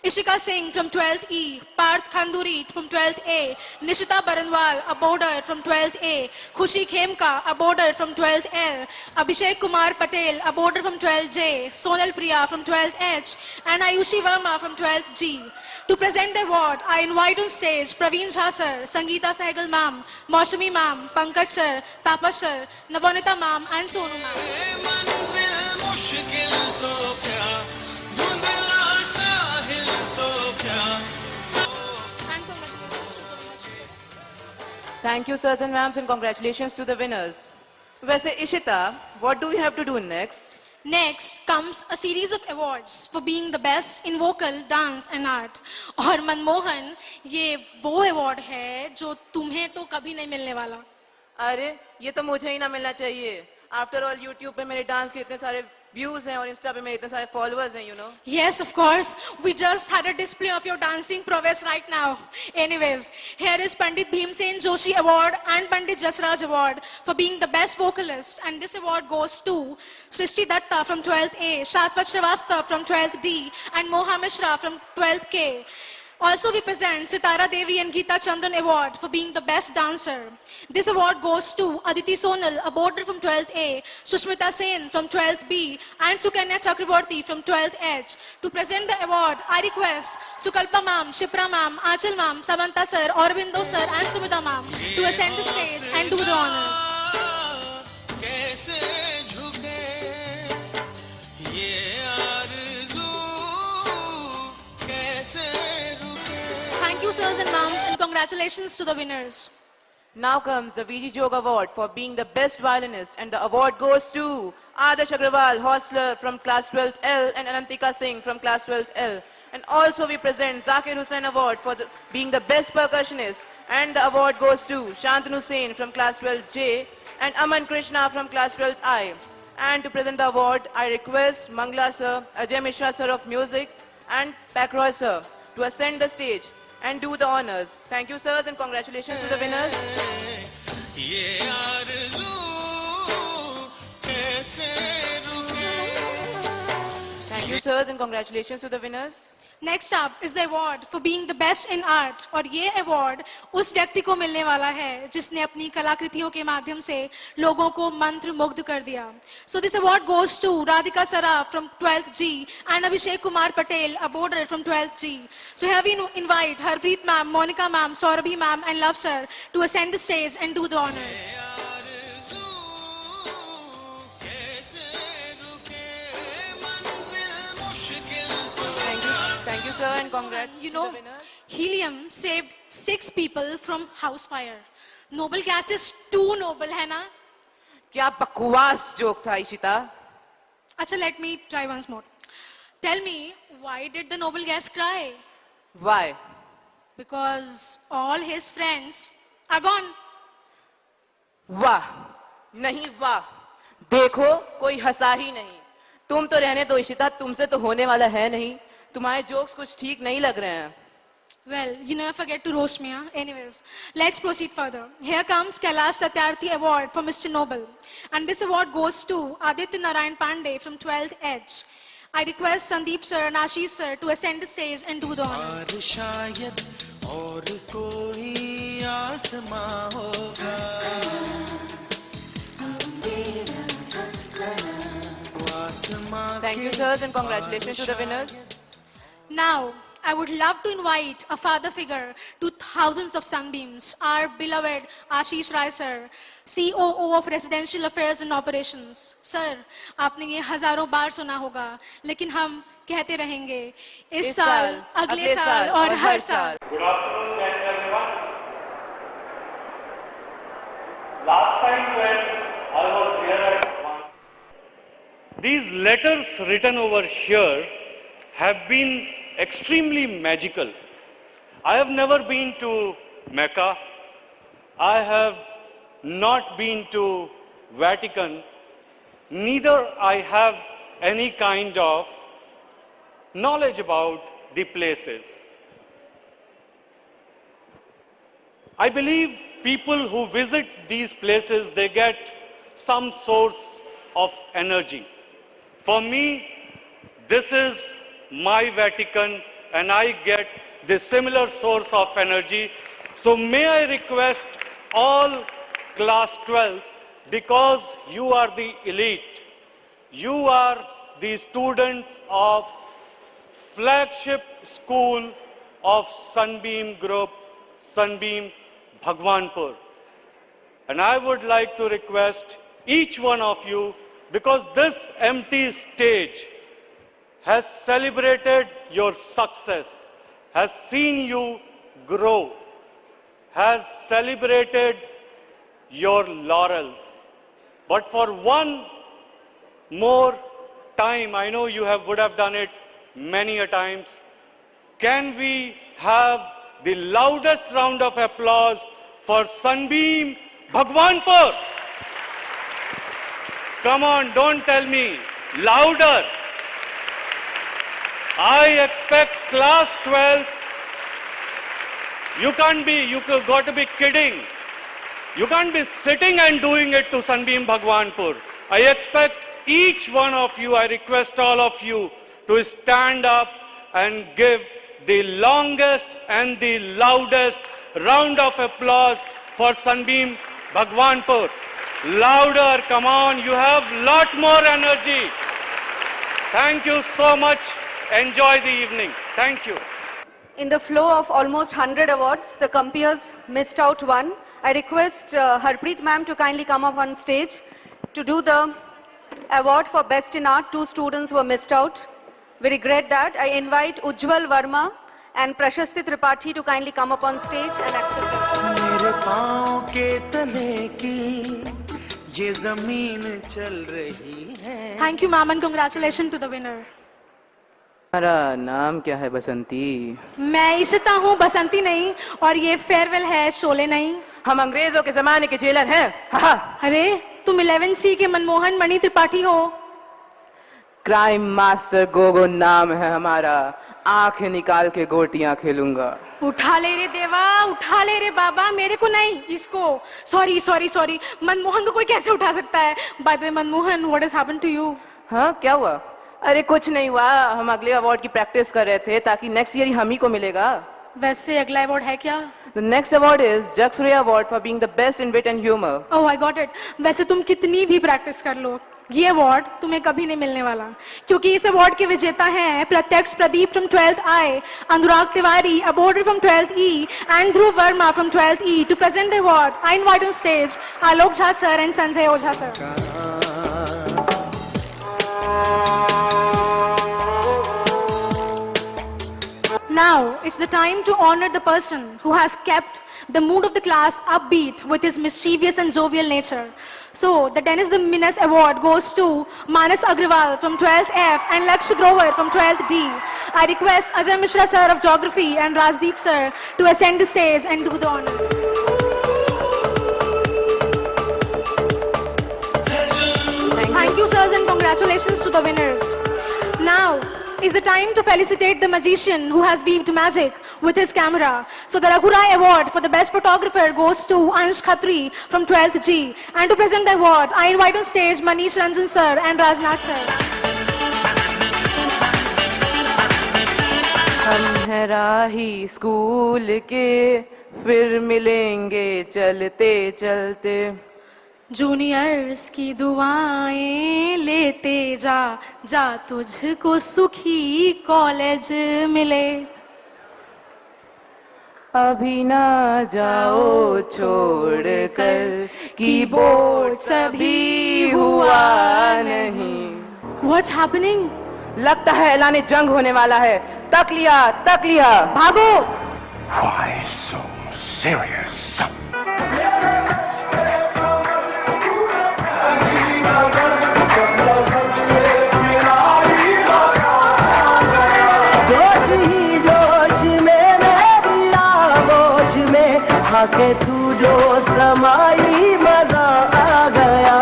Ishika Singh from 12th E, Parth Khanduri from 12th A, Nishita Baranwal, a boarder from 12th A, Khushi Khemka, a boarder from 12th L, Abhishek Kumar Patel, a boarder from 12th J, Sonal Priya from 12th H, and Ayushi Verma from 12th G. To present the award, I invite on stage Praveen Jha sir, Sangeeta Sehgal ma'am, Maushami ma'am, Pankaj sir, Tapas sir, Nabonita ma'am, and Sonu ma'am. मंजिल मुश्किल तो क्या धुंधला साहिल तो क्या Thank you, sirs and ma'ams, and congratulations to the winners. वैसे Ishita, what do we have to do next? Next comes a series of awards for being the best in vocal, dance and art. और मनमोहन, ये वो award है जो तुम्हें तो कभी नहीं मिलने वाला. अरे ये तो मुझे ही ना मिलना चाहिए. After all, YouTube पे मेरे डांस के इतने सारे views हैं और Insta पे मेरे इतने सारे followers हैं, you know. Yes, of course. We just had a display of your dancing prowess right now. Anyways, here is Pandit Bhimsen Joshi Award and Pandit Jasraj Award for being the best vocalist. And this award goes to Srishti Datta from 12th A, Shashwat Shrivastava from 12th D, and Moha Mishra from 12th K. Also, we present Sitara Devi and Geeta Chandran Award for being the best dancer. This award goes to Aditi Sonal, a boarder from 12th A, Sushmita Sen from 12th B, and Sukanya Chakraborty from 12th H. To present the award, I request Sukalpa ma'am, Shipra ma'am, Achal ma'am, Samantha sir, Aurobindo sir, and Sumita ma'am to ascend the stage and do the honors. कैसे झुके ये आरज़ू कैसे Thank you, sirs and ma'ams, and congratulations to the winners. Now comes the VG Jog Award for being the best violinist, and the award goes to Adarsh Agrawal, Hostler from class 12th L, and Anantika Singh from class 12th L. And also we present Zakir Hussain Award for being the best percussionist, and the award goes to Shantanu Sen from class 12th J, and Aman Krishna from class 12th I. And to present the award, I request Mangla sir, Ajay Mishra sir of music, and Pakroy sir to ascend the stage and do the honors. Thank you, sirs, and congratulations to the winners. ये आरज़ू कैसे रुके Thank you, sirs, and congratulations to the winners. Next up is the award for being the best in art. और ये award उस व्यक्ति को मिलने वाला है जिसने अपनी कलाकृतियों के माध्यम से लोगों को मंत्र मुग्ध कर दिया. So this award goes to Radhika Saraf from 12th G and Abhishek Kumar Patel, a boarder from 12th G. So here we invite Harpreet ma'am, Monica ma'am, Saurabhi ma'am, and Love sir to ascend the stage and do the honors. आरज़ू कैसे रुके मंजिल मुश्किल तो Thank you, sir, and congrats You to know, the winners. helium saved 6 people from house fire. Noble gas is too noble, है ना? क्या बकवास joke था Ishita. Acha, let me try once more. Tell me, why did the noble gas cry? Why? Because all his friends are gone. वाह नहीं वाह. देखो कोई हंसा ही नहीं. तुम तो रहने दो इशिता, तुमसे तो होने वाला है नहीं. तुम्हारे जोक्स कुछ ठीक नहीं लग रहे हैं. Well, you never forget to roast me, huh? Anyways, let's proceed further. Here comes Kailash Satyarthi Award for Mr. Noble. And this award goes to Aditya Narayan Pandey from 12th H. I request Sandeep sir and Ashish sir to ascend the stage and do the honors. और शायद और कोई आसमां होगा आसमां Thank you, sirs, and congratulations to the winners. Now, I would love to invite a father figure to thousands of sunbeams, our beloved Ashish Rai sir, COO of Residential Affairs and Operations. Sir, आपने ये हजारों बार सुना होगा, लेकिन हम कहते रहेंगे इस साल, अगले साल और हर साल. Good afternoon, everyone. Last time when I was here at one, these letters written over here have been extremely magical. I have never been to Mecca. I have not been to Vatican, neither I have any kind of knowledge about the places. I believe people who visit these places, they get some source of energy. For me, this is my Vatican and I get the similar source of energy. So may I request all class 12, because you are the elite, you are the students of flagship school of Sunbeam Group, Sunbeam Bhagwanpur. And I would like to request each one of you, because this empty stage has celebrated your success, has seen you grow, has celebrated your laurels. But for one more time, I know you would have done it many a times, can we have the loudest round of applause for Sunbeam Bhagwanpur? Come on, don't tell me. Louder. I expect class 12. You got to be kidding. You can't be sitting and doing it to Sunbeam Bhagwanpur. I expect each one of you, I request all of you to stand up and give the longest and the loudest round of applause for Sunbeam Bhagwanpur. Louder, come on, you have lot more energy. Thank you so much. Enjoy the evening. Thank you. In the flow of almost 100 awards, the compeers missed out one. I request Harpreet ma'am to kindly come up on stage to do the award for Best in Art. 2 students were missed out. We regret that. I invite Ujjwal Verma and Prashasti Tripathi to kindly come up on stage and accept it. मेरे पाँव के तले की ये ज़मीन चल रही है. Thank you, ma'am, and congratulations to the winner. हमारा नाम क्या है बसंती? मैं इशिता हूँ, बसंती नहीं, और ये फेयरवेल है, शोले नहीं. हम अंग्रेजों के जमाने के जेलर हैं. हा. अरे तुम 11C के मनमोहन मणि त्रिपाठी हो. क्राइम मास्टर गोगो नाम है हमारा. आंखें निकाल के गोटियां खेलूंगा. उठा ले रे देवा, उठा ले रे बाबा, मेरे को नहीं, इसको. सॉरी, मनमोहन को कोई कैसे उठा सकता है? By the way Manmohan, what has happened to you? हाँ, क्या हुआ? अरे कुछ नहीं हुआ, हम अगले अवार्ड की प्रैक्टिस कर रहे थे ताकि नेक्स्ट ईयर हम ही को मिलेगा. वैसे अगला अवार्ड है क्या? The next award is Jug Surya Award for being the best in wit and humor. Oh, I got it. वैसे तुम कितनी भी प्रैक्टिस कर लो, ये अवार्ड तुम्हें कभी नहीं मिलने वाला, क्योंकि इस अवार्ड के विजेता हैं Pratyaksh Pradeep from 12th I, Anurag Tiwari awarded from 12th E and Dhruv Verma from 12th E. To present the award, I invite on stage Alok Jha sir and Sanjay Ojha sir. Now, it's the time to honor the person who has kept the mood of the class upbeat with his mischievous and jovial nature. So, the Dennis the Menace Award goes to Manas Agrawal from 12th F and Lakshya Grover from 12th D. I request Ajay Mishra sir of Geography and Rajdeep sir to ascend the stage and do the honor. Thank you sirs and congratulations to the winners. Now, is the time to felicitate the magician who has weaved magic with his camera. So the Raghurai Award for the best photographer goes to Ansh Khatri from 12th G. And to present the award, I invite on stage Manish Ranjan sir and Rajnath sir. हम हैं राही school के, फिर मिलेंगे चलते चलते. Juniors की दुआएं लेते जा तुझको सुखी कॉलेज मिले. अभी ना जाओ छोड़ कर कीबोर्ड सभी हुआ नहीं. What's happening? लगता है ऐलाने जंग होने वाला है. तक लिया भागो. Why so serious? जोश ही जोश में मेरी आगोश में के तू जो समाई मजा आ गया।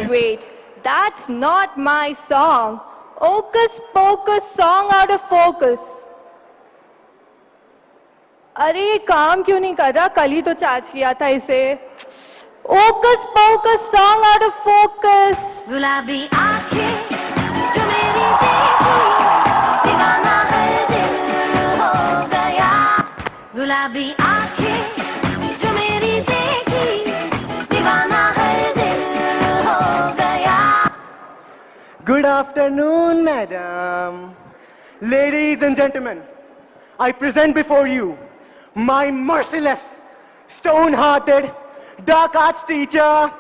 Wait. That's not my song. Hocus Pocus song out of focus. अरे ये काम क्यों नहीं कर रहा? कल ही तो चार्ज किया था इसे. Hocus Pocus song out of focus. गुलाबी आंखें जो मेरी देखी दीवाना है दिल हो गया। गुलाबी आंखें जो मेरी देखी दीवाना है दिल हो गया। Good afternoon, madam. Ladies and gentlemen, I present before you my merciless, stone-hearted, dark arts teacher,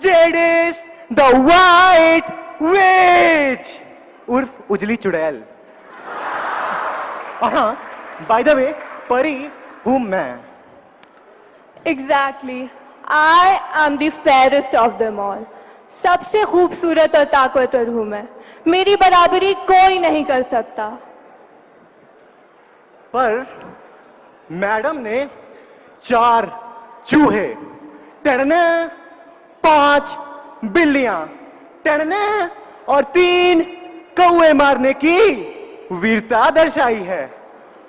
Jadis, the White Witch, उर्फ उजली चुड़ैल। हाँ, by the way, परी हूँ मैं। Exactly. I am the fairest of them all. सबसे खूबसूरत और ताकतवर हूँ मैं. मेरी बराबरी कोई नहीं कर सकता. पर मैडम ने 4 चूहे, टरने 5 बिल्लियां, टरने और 3 कौवे मारने की वीरता दर्शाई है।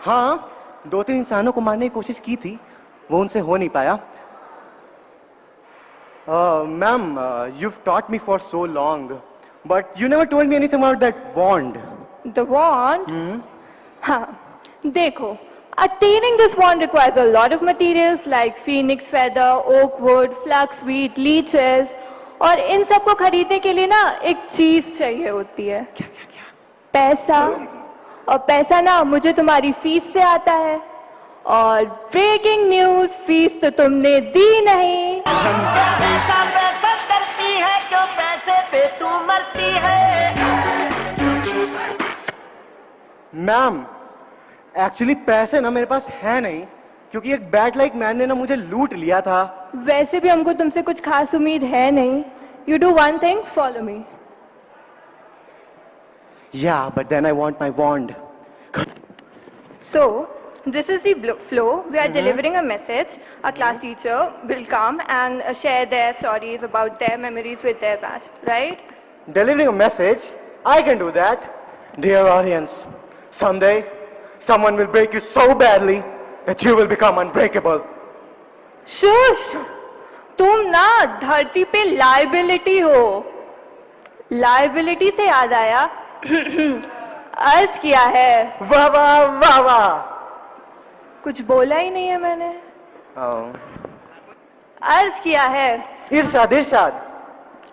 हाँ, 2-3 इंसानों को मारने की कोशिश की थी, वो उनसे हो नहीं पाया। Ma'am, you've taught me for so long, but you never told me anything about that wand. The wand? हाँ, देखो, attaining this wand requires a lot of materials like phoenix feather, oak wood, flaxweed, leeches, और इन सब को खरीदने के लिए ना एक चीज चाहिए होती है। क्या? पैसा। और पैसा ना मुझे तुम्हारी फीस से आता है। और ब्रेकिंग न्यूज, फीस तो तुमने दी नहीं। पैसा करती है, क्यों पैसे पे तू मरती है। मैम, एक्चुअली पैसे ना मेरे पास है नहीं, क्योंकि एक बैड लाइक मैन ने ना मुझे लूट लिया था। वैसे भी हमको तुमसे कुछ खास उम्मीद है नहीं। You do one thing, follow me. Yeah, but then I want my wand. So, this is the flow. We are delivering a message. Our class teacher will come and share their stories about their memories with their batch, right? Delivering a message? I can do that. Dear audience, someday someone will break you so badly that you will become unbreakable. Shush! तुम ना धरती पे liability हो. Liability से याद आया. अर्ज किया है। वाह वाह वाह वाह। कुछ बोला ही नहीं है मैंने। अर्ज किया है। इरशाद इरशाद।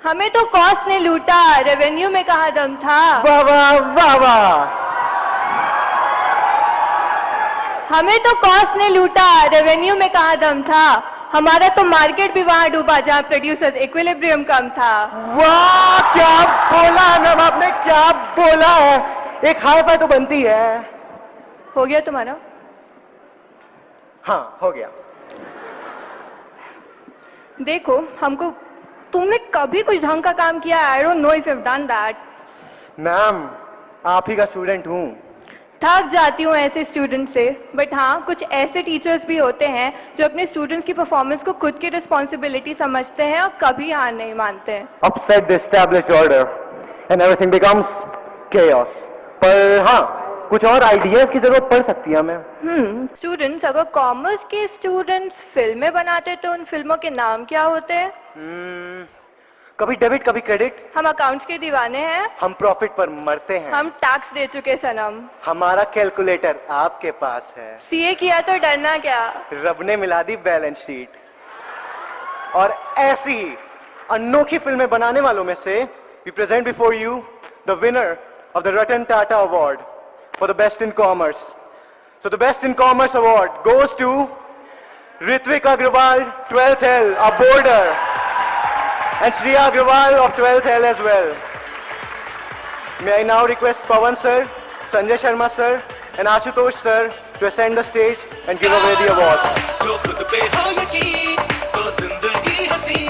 हमें तो कॉस्ट ने लूटा, रेवेन्यू में कहाँ दम था। वाह वाह वाह वाह। हमें तो कॉस्ट ने लूटा, रेवेन्यू में कहाँ दम था। हमारा तो मार्केट भी वहां डूबा जहां प्रोड्यूसर्स इक्विलिब्रियम कम था। वाह, क्या बोला मैम आपने, क्या बोला है। एक हाई फाई तो बनती है। हो गया तुम्हारा? हाँ, हो गया। देखो, हमको तुमने कभी कुछ ढंग का काम किया? I don't know if you have done that. Ma'am, आप ही का स्टूडेंट हूँ। थक जाती हूँ ऐसे स्टूडेंट से, बट हाँ, कुछ ऐसे टीचर्स भी होते हैं जो अपने स्टूडेंट्स की परफॉर्मेंस को खुद की रिस्पॉन्सिबिलिटी समझते हैं और कभी हार नहीं मानते हैं। Upset the established order and everything becomes chaos. पर हाँ, कुछ और आइडियाज की जरूरत पड़ सकती है हमें। स्टूडेंट्स, अगर कॉमर्स के स्टूडेंट्स फिल्में बनाते तो उन फिल्मों के नाम क्या होते हैं? कभी डेबिट कभी क्रेडिट। हम अकाउंट्स के दीवाने हैं। हम प्रॉफिट पर मरते हैं। हम टैक्स दे चुके सनम। हमारा कैलकुलेटर आपके पास है। सीए किया तो डरना क्या? रब ने मिला दी बैलेंस शीट। और ऐसी ही अनोखी फिल्में बनाने वालों में से we present before you the winner of the Ratan Tata award for the best in commerce. So the best in commerce award goes to Ritvik Agarwal, 12th L, a boarder, and Shriya Agrawal of 12th L as well. May I now request Pawan sir, Sanjay Sharma sir, and Ashutosh sir to ascend the stage and give away the awards. जो खुद पे हो यकीन तो जिंदगी हंसी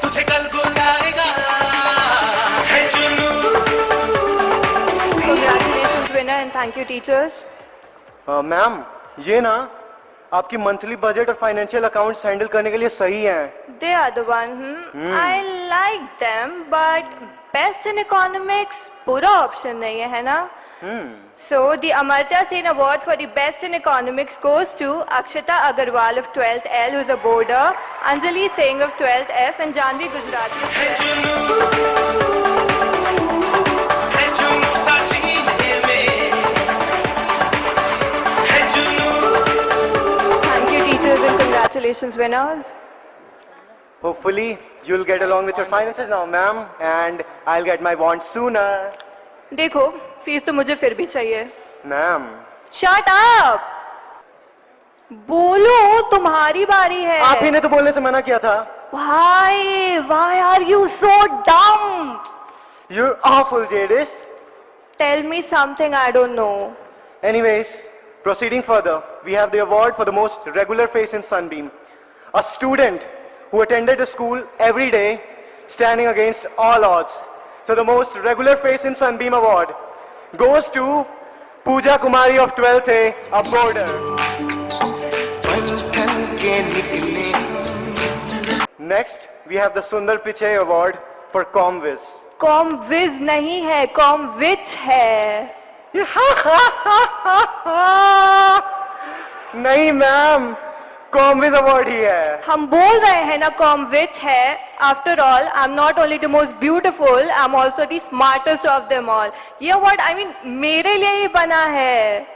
तुझे कल बुलाएगा है जुनून। Congratulations winner and thank you teachers. Ma'am ये ना आपकी मंथली बजट और फाइनेंशियल अकाउंट्स हैंडल करने के लिए सही है। They are the one. I like them, but best in economics पूरा ऑप्शन नहीं है ना? So the Amartya Sen Award for the best in economics goes to Akshita Agarwal of 12th L, who is a boarder, Anjali Singh of 12th F, and Janvi Gujarati of 12th. है जुनून साची में है जुनून। Thank you teachers and congratulations winners. Hopefully you'll get along with your finances now, ma'am, and I'll get my wand sooner. देखो fees तो मुझे फिर भी चाहिए. Ma'am. Shut up! बोलो तुम्हारी बारी है. आप ही ने तो बोलने से मना किया था. Why are you so dumb? You're awful, Jadis. Tell me something I don't know. Anyways, proceeding further, we have the award for the most regular face in Sunbeam. A student who attended the school every day, standing against all odds. So the most regular face in Sunbeam award goes to Pooja Kumari of 12th A, a boarder. Next, we have the Sundar Pichai award for ComViz. कॉमविज नहीं है, कॉमविच है. नहीं ma'am, ComViz award ही है. हम बोल रहे हैं ना कॉमविच है. After all I am not only the most beautiful, I am also the smartest of them all. ये अवार्ड आई मीन मेरे लिए ही बना है.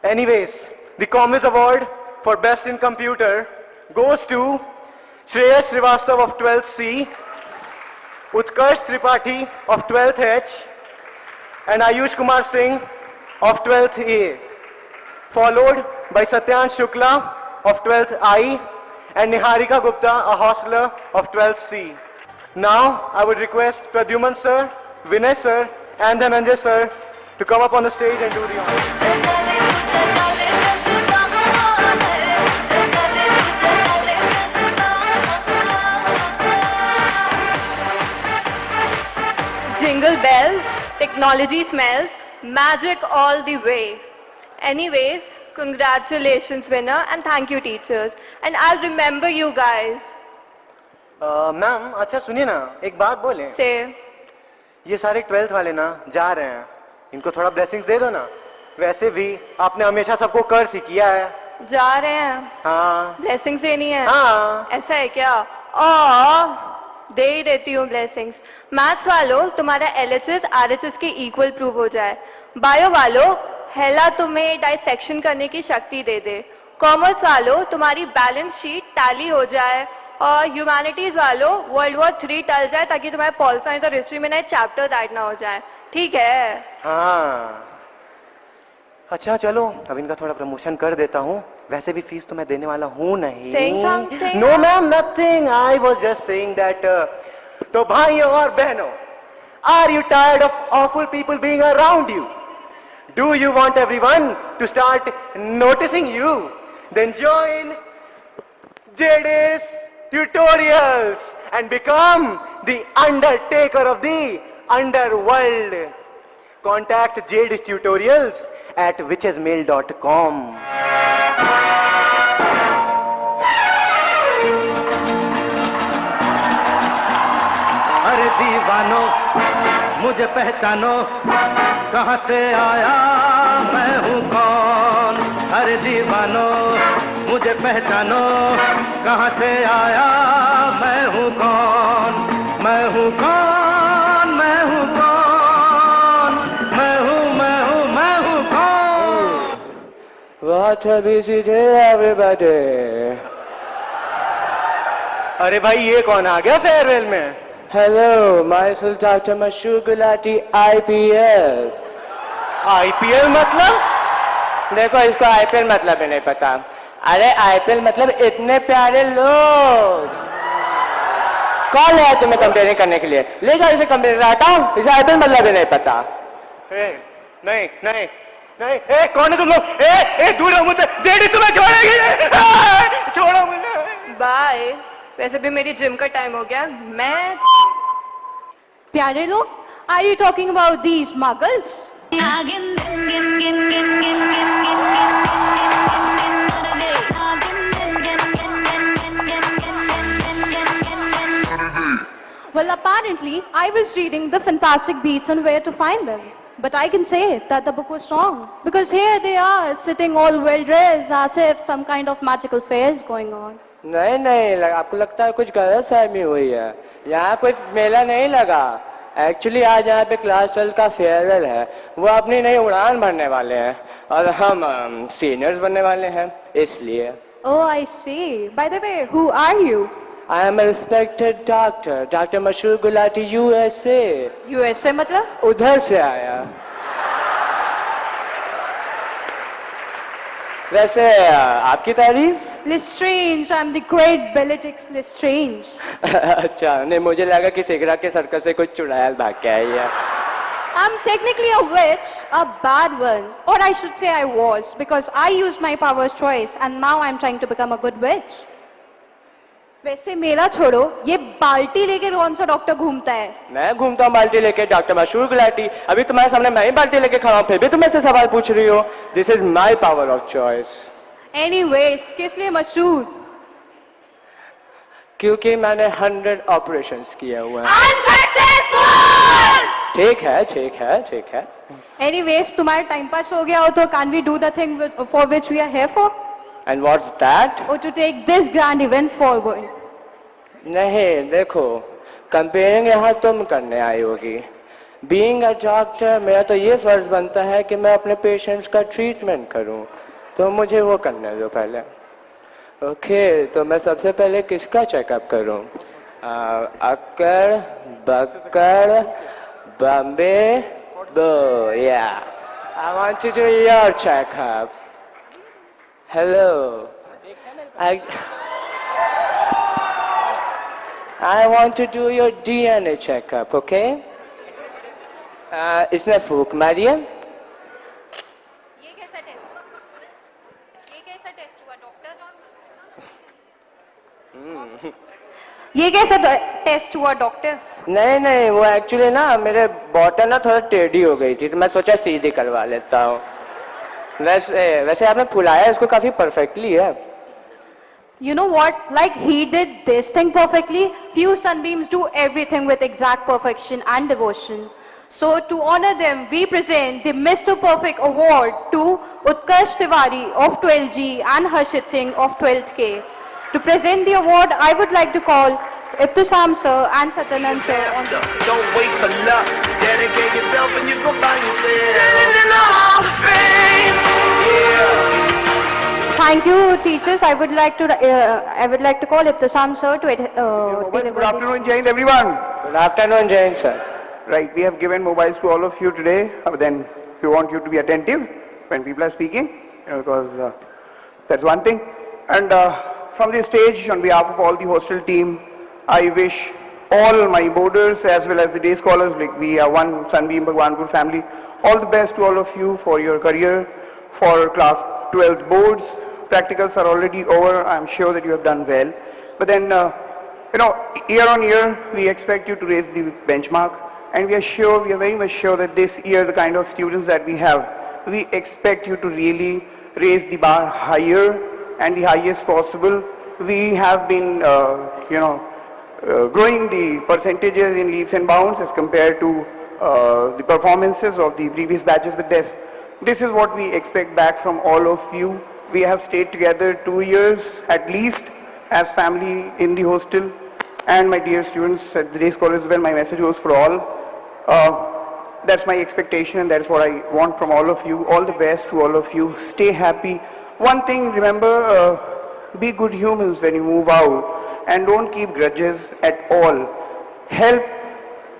Anyways, the ComViz award for best in computer goes to Shreyas Srivastav of 12th C, Utkarsh Tripathi of 12th H, and Ayush Kumar Singh of 12th A, followed by Satyan Shukla of 12th I and Niharika Gupta, a hosteler of 12th C. Now, I would request Pradyuman sir, Vinay sir, and Dhananjay sir to come up on the stage and do the honors. Jingle bells, technology smells, magic all the way. Anyways, congratulations winner and thank you teachers. And I'll remember you guys. Ma'am अच्छा सुनिए ना, एक बात बोले. Say. ये सारे 12th वाले ना जा रहे हैं, इनको थोड़ा ब्लेसिंग्स दे दो ना. वैसे भी आपने हमेशा सबको कर्ज ही किया है. जा रहे हैं. हाँ. ब्लेसिंग्स देनी है. हाँ. ऐसा है क्या? दे ही देती हूँ ब्लेसिंग्स. मैथ्स वालों तुम्हारा LHS RHS के इक्वल प्रूव हो जाए. बायो वालों हेला तुम्हें डाइसेक्शन करने की शक्ति दे दे. कॉमर्स वालों तुम्हारी बैलेंस शीट टैली हो जाए. और ह्यूमैनिटीज वालों World War 3 टल जाए ताकि तुम्हारे पॉल साइंस और हिस्ट्री में नए चैप्टर ऐड ना हो जाए. ठीक है? हाँ. अच्छा चलो, अब इनका थोड़ा प्रमोशन कर देता हूँ. वैसे भी फीस तो मैं देने वाला हूँ नहीं. Saying something? No ma'am, nothing. I was just saying that. तो भाइयों और बहनों, are you tired of awful people being around you? Do you want everyone to start noticing you? Then join Jadis Tutorials and become the undertaker of the underworld. Contact Jadis Tutorials at witchesmail.com. अरे दीवानो मुझे पहचानो, कहाँ से आया मैं हूँ कौन. अरे दीवानो मुझे पहचानो, कहाँ से आया मैं हूँ कौन. मैं हूँ कौन, मैं हूँ कौन, मैं हूँ कौन. What a busy day everybody. अरे भाई ये कौन आ गया फेयरवेल में? Hello, myself Dr. Mashur Gulati, IPL. IPL मतलब? देखो इसको IPL मतलब भी नहीं पता. अरे IPL मतलब इतने प्यारे लोग. कौन है तुम्हें कंपेयरिंग करने के लिए? ले जाओ इसे कंपेयर हटाओ. इसे IPL मतलब भी नहीं पता. नहीं नहीं, नहीं, ए कौन है तुम लोग? ए दूर रहो मुझसे, डैडी तुम्हें छोड़ेगी, छोड़ो मुझे। बाय। वैसे भी मेरी जिम का टाइम हो गया, मैं। प्यारे लोग, are you talking about these muggles? Well, apparently, I was reading the fantastic beats and where to find them. But I can say that the book was wrong. Because here they are, sitting all well dressed as if some kind of magical fair is going on. नहीं नहीं, आपको लगता है कुछ गलत फहमी हुई है। यहाँ कोई मेला नहीं लगा। एक्चुअली आज यहाँ पे क्लास 12 का फेयरवेल है। वो अपनी नई उड़ान भरने वाले हैं और हम सीनियर्स बनने वाले हैं, इसलिए। Oh, I see. By the way, who are you? I am a respected doctor, Dr. Mashur Gulati, USA. USA मतलब? उधर से आया। वैसे आपकी तारीफ? Lestrange, I'm the great Bellatrix Lestrange. अच्छा, नहीं मुझे लगा कि सिगरा के सर्कल से कुछ चुड़ैल भाग के आई है। I'm technically a witch, a bad one. Or I should say I was, because I used my powers twice and now I'm trying to become a good witch. वैसे मेरा छोड़ो, ये बाल्टी लेके कौन सा डॉक्टर घूमता है? मैं घूमता हूँ बाल्टी लेके, डॉक्टर मशहूर गुलाटी। अभी तुम्हारे सामने मैं ही बाल्टी लेके खड़ा हूँ, फिर भी तुम ऐसे सवाल पूछ रही हो। This is my power of choice. Anyways, किस लिए मशहूर? क्योंकि मैंने 100 ऑपरेशंस किए हुए हैं। ठीक है, ठीक है, ठीक है। एनीवेज, तुम्हारा टाइम पास हो गया हो तो can we do the thing for which we are here for? And what's that? Oh, to take this grand event forward. नहीं, देखो, कंपेयरिंग यहाँ तुम करने आई होगी। Being a doctor, मेरा तो ये फर्ज बनता है कि मैं अपने पेशेंट्स का ट्रीटमेंट करूँ, तो मुझे वो करने दो पहले। ओके, तो मैं सबसे पहले किसका चेकअप करूँ? अक्कड़, बक्कड़, बम्बे, बो, yeah. I want to do your checkup. Hello. I want to do your DNA checkup, okay? इसने फूक मारी है? ये कैसा टेस्ट हुआ डॉक्टर? ये कैसा टेस्ट हुआ डॉक्टर? नहीं नहीं, वो एक्चुअली ना मेरे बॉटल ना थोड़ा टेढ़ी हो गई थी, तो मैं सोचा सीधी करवा लेता हूँ। वैसे आपने फुलाया इसको काफी परफेक्टली है। You know what? Like he did this thing perfectly. Few sunbeams do everything with exact perfection and devotion. So to honor them, we present the Mr. Perfect Award to Utkarsh Tiwari of 12G and Harshit Singh of 12th K. To present the award, I would like to call Ibtisam sir and Satanand sir on the... Don't wait for luck. Dedicate yourself and you go find yourself. Standing in the Hall of Fame. Yeah. Thank you, teachers. I would like to call Ibtisam sir to Good afternoon, Jain, everyone. Good afternoon, Jain sir. Right, we have given mobiles to all of you today. But then we want you to be attentive when people are speaking, because that's one thing. And from this stage, on behalf of all the hostel team, I wish all my boarders as well as the day scholars, like we are one Sunbeam Bhagwanpur family, all the best to all of you for your career, for class 12 boards. Practicals are already over. I'm sure that you have done well. But then, year on year, we expect you to raise the benchmark. And we are very much sure that this year, the kind of students that we have, we expect you to really raise the bar higher and the highest possible. We have been, growing the percentages in leaps and bounds as compared to the performances of the previous batches. But this is what we expect back from all of you. We have stayed together 2 years at least as family in the hostel. And my dear students at the day scholars as well, my message goes for all. That's my expectation and that's what I want from all of you. All the best to all of you. Stay happy. One thing, remember, be good humans when you move out and don't keep grudges at all. Help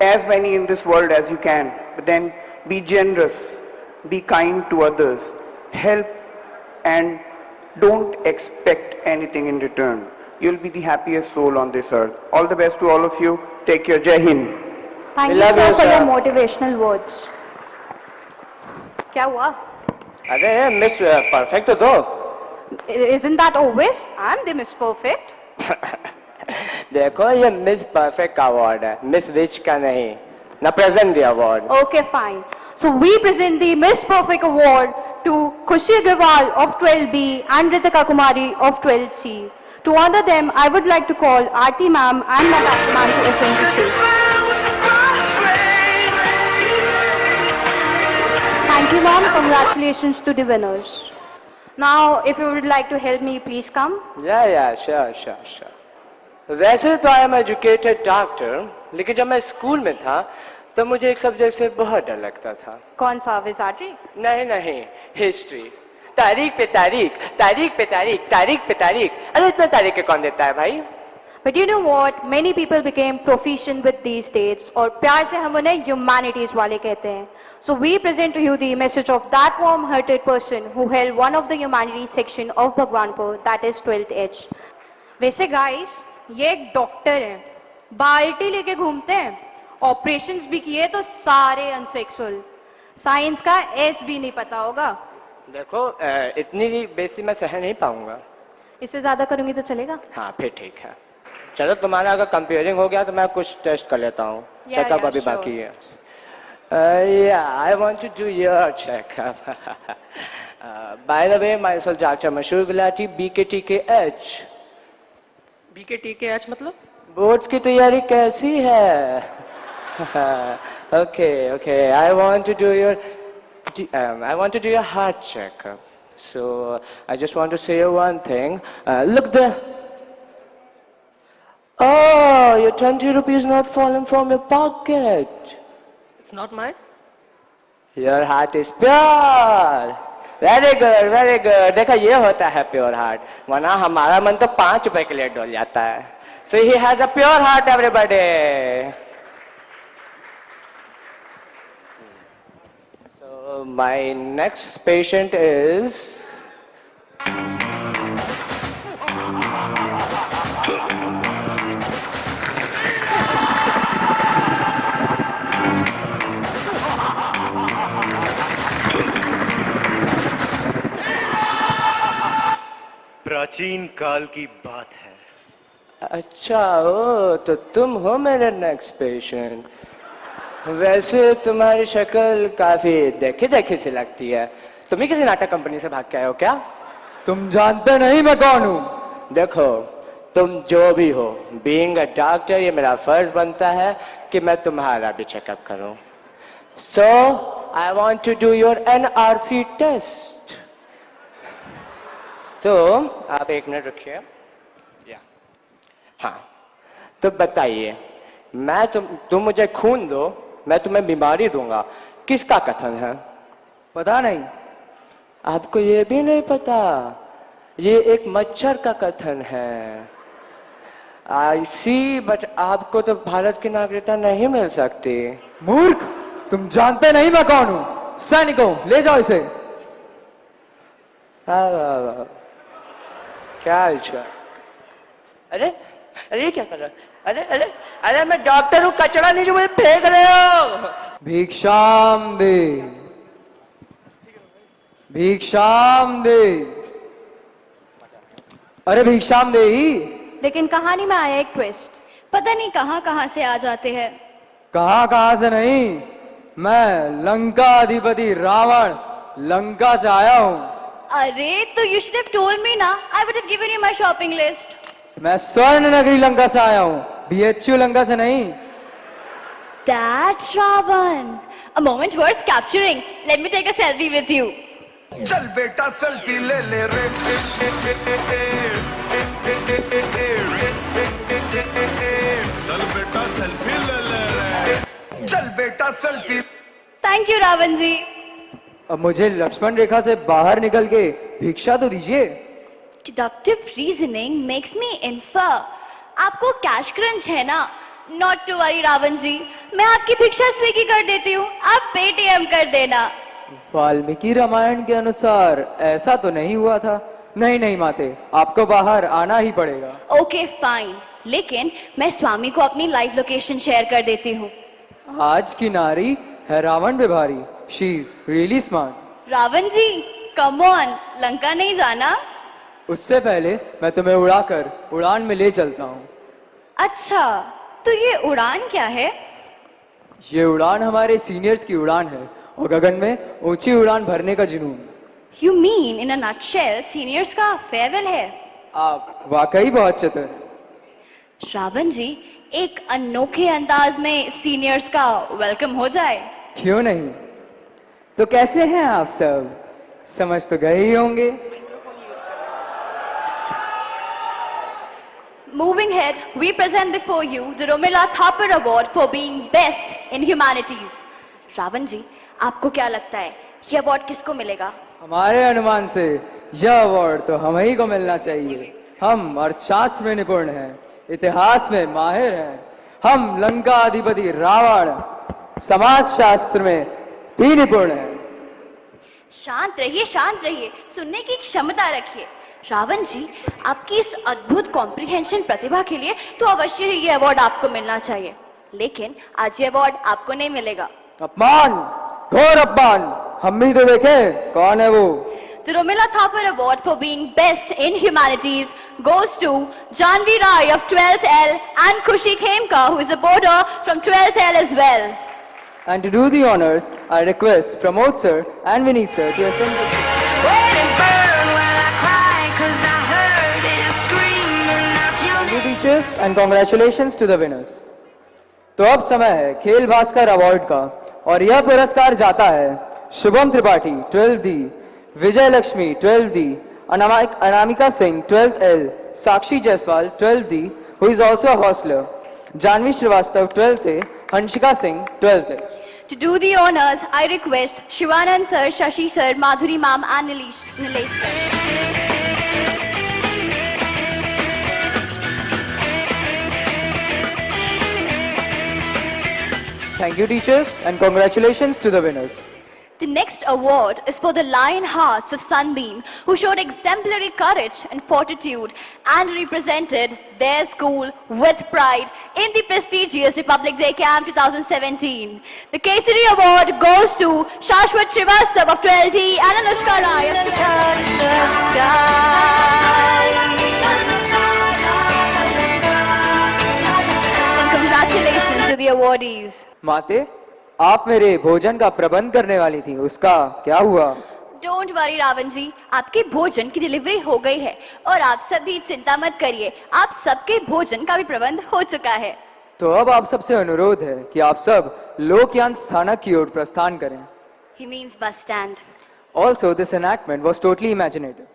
as many in this world as you can, but then be generous, be kind to others, help and don't expect anything in return. You'll be the happiest soul on this earth. All the best to all of you. Take care. Jai Hind. Thank you, sir, for your motivational words. क्या हुआ? अरे miss perfect तो दो. Isn't that obvious? I'm the Miss Perfect. देखो ये miss perfect का award है, miss विच का नहीं. ना present the award. Okay, fine. So we present the Miss Perfect Award to Khushi Agrawal of 12B and Ritika Kumari of 12C. To honor them, I would like to call Aarti ma'am and Natasha ma'am to ascend the stage. Thank you ma'am, congratulations to the winners. Now, if you would like to help me, please come. Yeah, sure. वैसे तो I am educated doctor, लेकिन जब मैं school में था तो मुझे एक सब्जेक्ट से बहुत डर लगता था. कौन सा? विजार्ड्री? नहीं, हिस्ट्री. तारीख पे तारीख, तारीख पे तारीख, तारीख पे तारीख. अरे इतना तारीख कौन देता है भाई? But you know what? Many people became proficient with these dates, और प्यार से हम उन्हें humanities वाले कहते हैं. So we present to you the message of that warm-hearted person who held one of the humanities section of Bhagwanpur, that is 12th H. वैसे guys, ये एक डॉक्टर है, बाल्टी लेके घूमते हैं, ऑपरेशंस भी किए तो सारे अनसेक्सुअल. साइंस का एस भी नहीं पता होगा. देखो इतनी बेइज्जती मैं सह नहीं पाऊंगा. इससे ज्यादा करूंगी तो चलेगा? हाँ फिर ठीक है. चलो तुम्हारा अगर कंपेयरिंग हो गया तो मैं कुछ टेस्ट कर लेता हूँ. चेकअप अभी बाकी है. I want to do your checkup. By the way, myself Dr. Mashur Gulati, BKTKH. BKTKH मतलब? बोर्ड्स की तैयारी कैसी है? Okay. I want to do your heart checkup. So I just want to say one thing. Look there. Oh, your 20 rupees not fallen from your pocket. It's not mine. Your heart is pure. Very good. देखा ये होता है pure heart, वरना हमारा मन तो 5 रुपए के लिए डोल जाता है. So he has a pure heart, everybody. So my next patient is प्राचीन काल की बात है. अच्छा ओ तो तुम हो मेरे नेक्स्ट पेशेंट. वैसे तुम्हारी शक्ल काफी देखी सी लगती है. तुम ही किसी नाटक कंपनी से भाग के आए हो क्या? तुम जानते नहीं मैं कौन हूँ. देखो तुम जो भी हो, बीइंग अ डॉक्टर ये मेरा फर्ज बनता है कि मैं तुम्हारा भी चेकअप करूं. So I want to do your NRC test. तो आप 1 मिनट रुकिए. हाँ तो बताइए, तुम मुझे खून दो, मैं तुम्हें बीमारी दूंगा. किसका कथन है? पता नहीं. आपको ये भी नहीं पता? ये एक मच्छर का कथन है. आई सी, बट आपको तो भारत की नागरिकता नहीं मिल सकती. मूर्ख, तुम जानते नहीं मैं कौन हूँ. सैनिकों ले जाओ इसे. क्या अच्छा? अरे ये क्या कर रहा है? अरे मैं डॉक्टर हूँ, कचरा नहीं जो मुझे फेंक रहे हो. भिक्षाम दे. अरे भिक्षाम दे ही. लेकिन कहानी में आया एक ट्विस्ट. पता नहीं कहाँ से आ जाते हैं. कहाँ से नहीं, मैं लंका अधिपति रावण लंका से आया हूँ. अरे तो you should have told me ना. I would have given you my shopping list. मैं स्वर्ण नगरी लंका से आया हूँ, BHU लंका से नहीं. That's Ravan. A moment worth capturing. Let me take a selfie with you. चल बेटा सेल्फी ले ले रे. चल बेटा सेल्फी. Thank you, Ravan जी. अब मुझे लक्ष्मण रेखा से बाहर निकल के भिक्षा तो दीजिए. Deductive reasoning makes me infer. आपको कैश क्रंच है ना? Not to worry, रावण जी. मैं आपकी भिक्षा स्वीगी कर देती हूँ, आप पेटीएम कर देना. वाल्मीकि रामायण के अनुसार ऐसा तो नहीं हुआ था. नहीं माते, आपको बाहर आना ही पड़ेगा. Okay, fine. लेकिन मैं स्वामी को अपनी लाइव लोकेशन शेयर कर देती हूँ. आज की नारी है रावण पे भारी. She is really smart. Ravan ji, come on, Lanka नहीं जाना? उससे पहले मैं तुम्हें उड़ाकर उड़ान में ले चलता हूँ। अच्छा, तो ये उड़ान क्या है? ये उड़ान हमारे सीनियर्स की उड़ान है और गगन में ऊंची उड़ान भरने का जुनून। You mean in a nutshell, seniors का फेयरवेल है? आप वाकई बहुत चतुर हैं। श्रावण जी, एक अनोखे अंदाज में सीनियर्स का वेलकम हो जाए। क्यों नहीं? तो कैसे हैं आप सब? समझ तो गए ही होंगे। Moving ahead, we present before you the Romila Thapar Award for being best in humanities. Shravan जी, आपको क्या लगता है ये अवार्ड किसको मिलेगा? हमारे अनुमान से यह अवार्ड तो हम ही को मिलना चाहिए। हम अर्थशास्त्र में निपुण हैं, इतिहास में माहिर हैं, हम लंका अधिपति रावण समाज शास्त्र में भी निपुण हैं। शांत रहिए, सुनने की क्षमता रखिए। रावण जी, आपकी इस अद्भुत कॉम्प्रिहेंशन प्रतिभा के लिए तो अवश्य ही ये अवार्ड आपको मिलना चाहिए, लेकिन आज ये अवार्ड आपको नहीं मिलेगा। अपमान, घोर अपमान। हम भी तो देखें कौन है वो। The Romila Thapar Award for being best in humanities goes to Janvi Rai of 12th L and Khushi Khemka, who is a boarder from 12th L as well. And to do the honors, I request Pramod sir and Vineet sir to ascend the stage. Let it burn while I cry, 'cause I heard it screaming out your Thank you teachers and congratulations to the winners. तो अब समय है खेल Bhaskar award का और यह पुरस्कार जाता है Shubham Tripathi 12th D, Vijay Lakshmi 12th D, Anamika Singh 12th L, Sakshi Jaiswal 12th D, who is also a hostler, Janvi Srivastava 12th A, Hansika Singh 12th A. To do the honors, I request Shivanand sir, Shashi sir, Madhuri ma'am and Nilesh sir. Thank you teachers and congratulations to the winners. The next award is for the Lion Hearts of Sunbeam, who showed exemplary courage and fortitude and represented their school with pride in the prestigious Republic Day Camp 2017. The Kesari Award goes to Shashwat Srivastav of 12D and Anushka Rai of Touch the Sky. And congratulations to the awardees. माते, आप मेरे भोजन का प्रबंध करने वाली थी, उसका क्या हुआ? डोंट वरी रावण जी, आपके भोजन की डिलीवरी हो गई है और आप सभी चिंता मत करिए, आप सबके भोजन का भी प्रबंध हो चुका है। तो अब आप सबसे अनुरोध है कि आप सब लोकयान स्थानक की ओर प्रस्थान करें। He means bus stand. Also, this enactment was totally imaginative.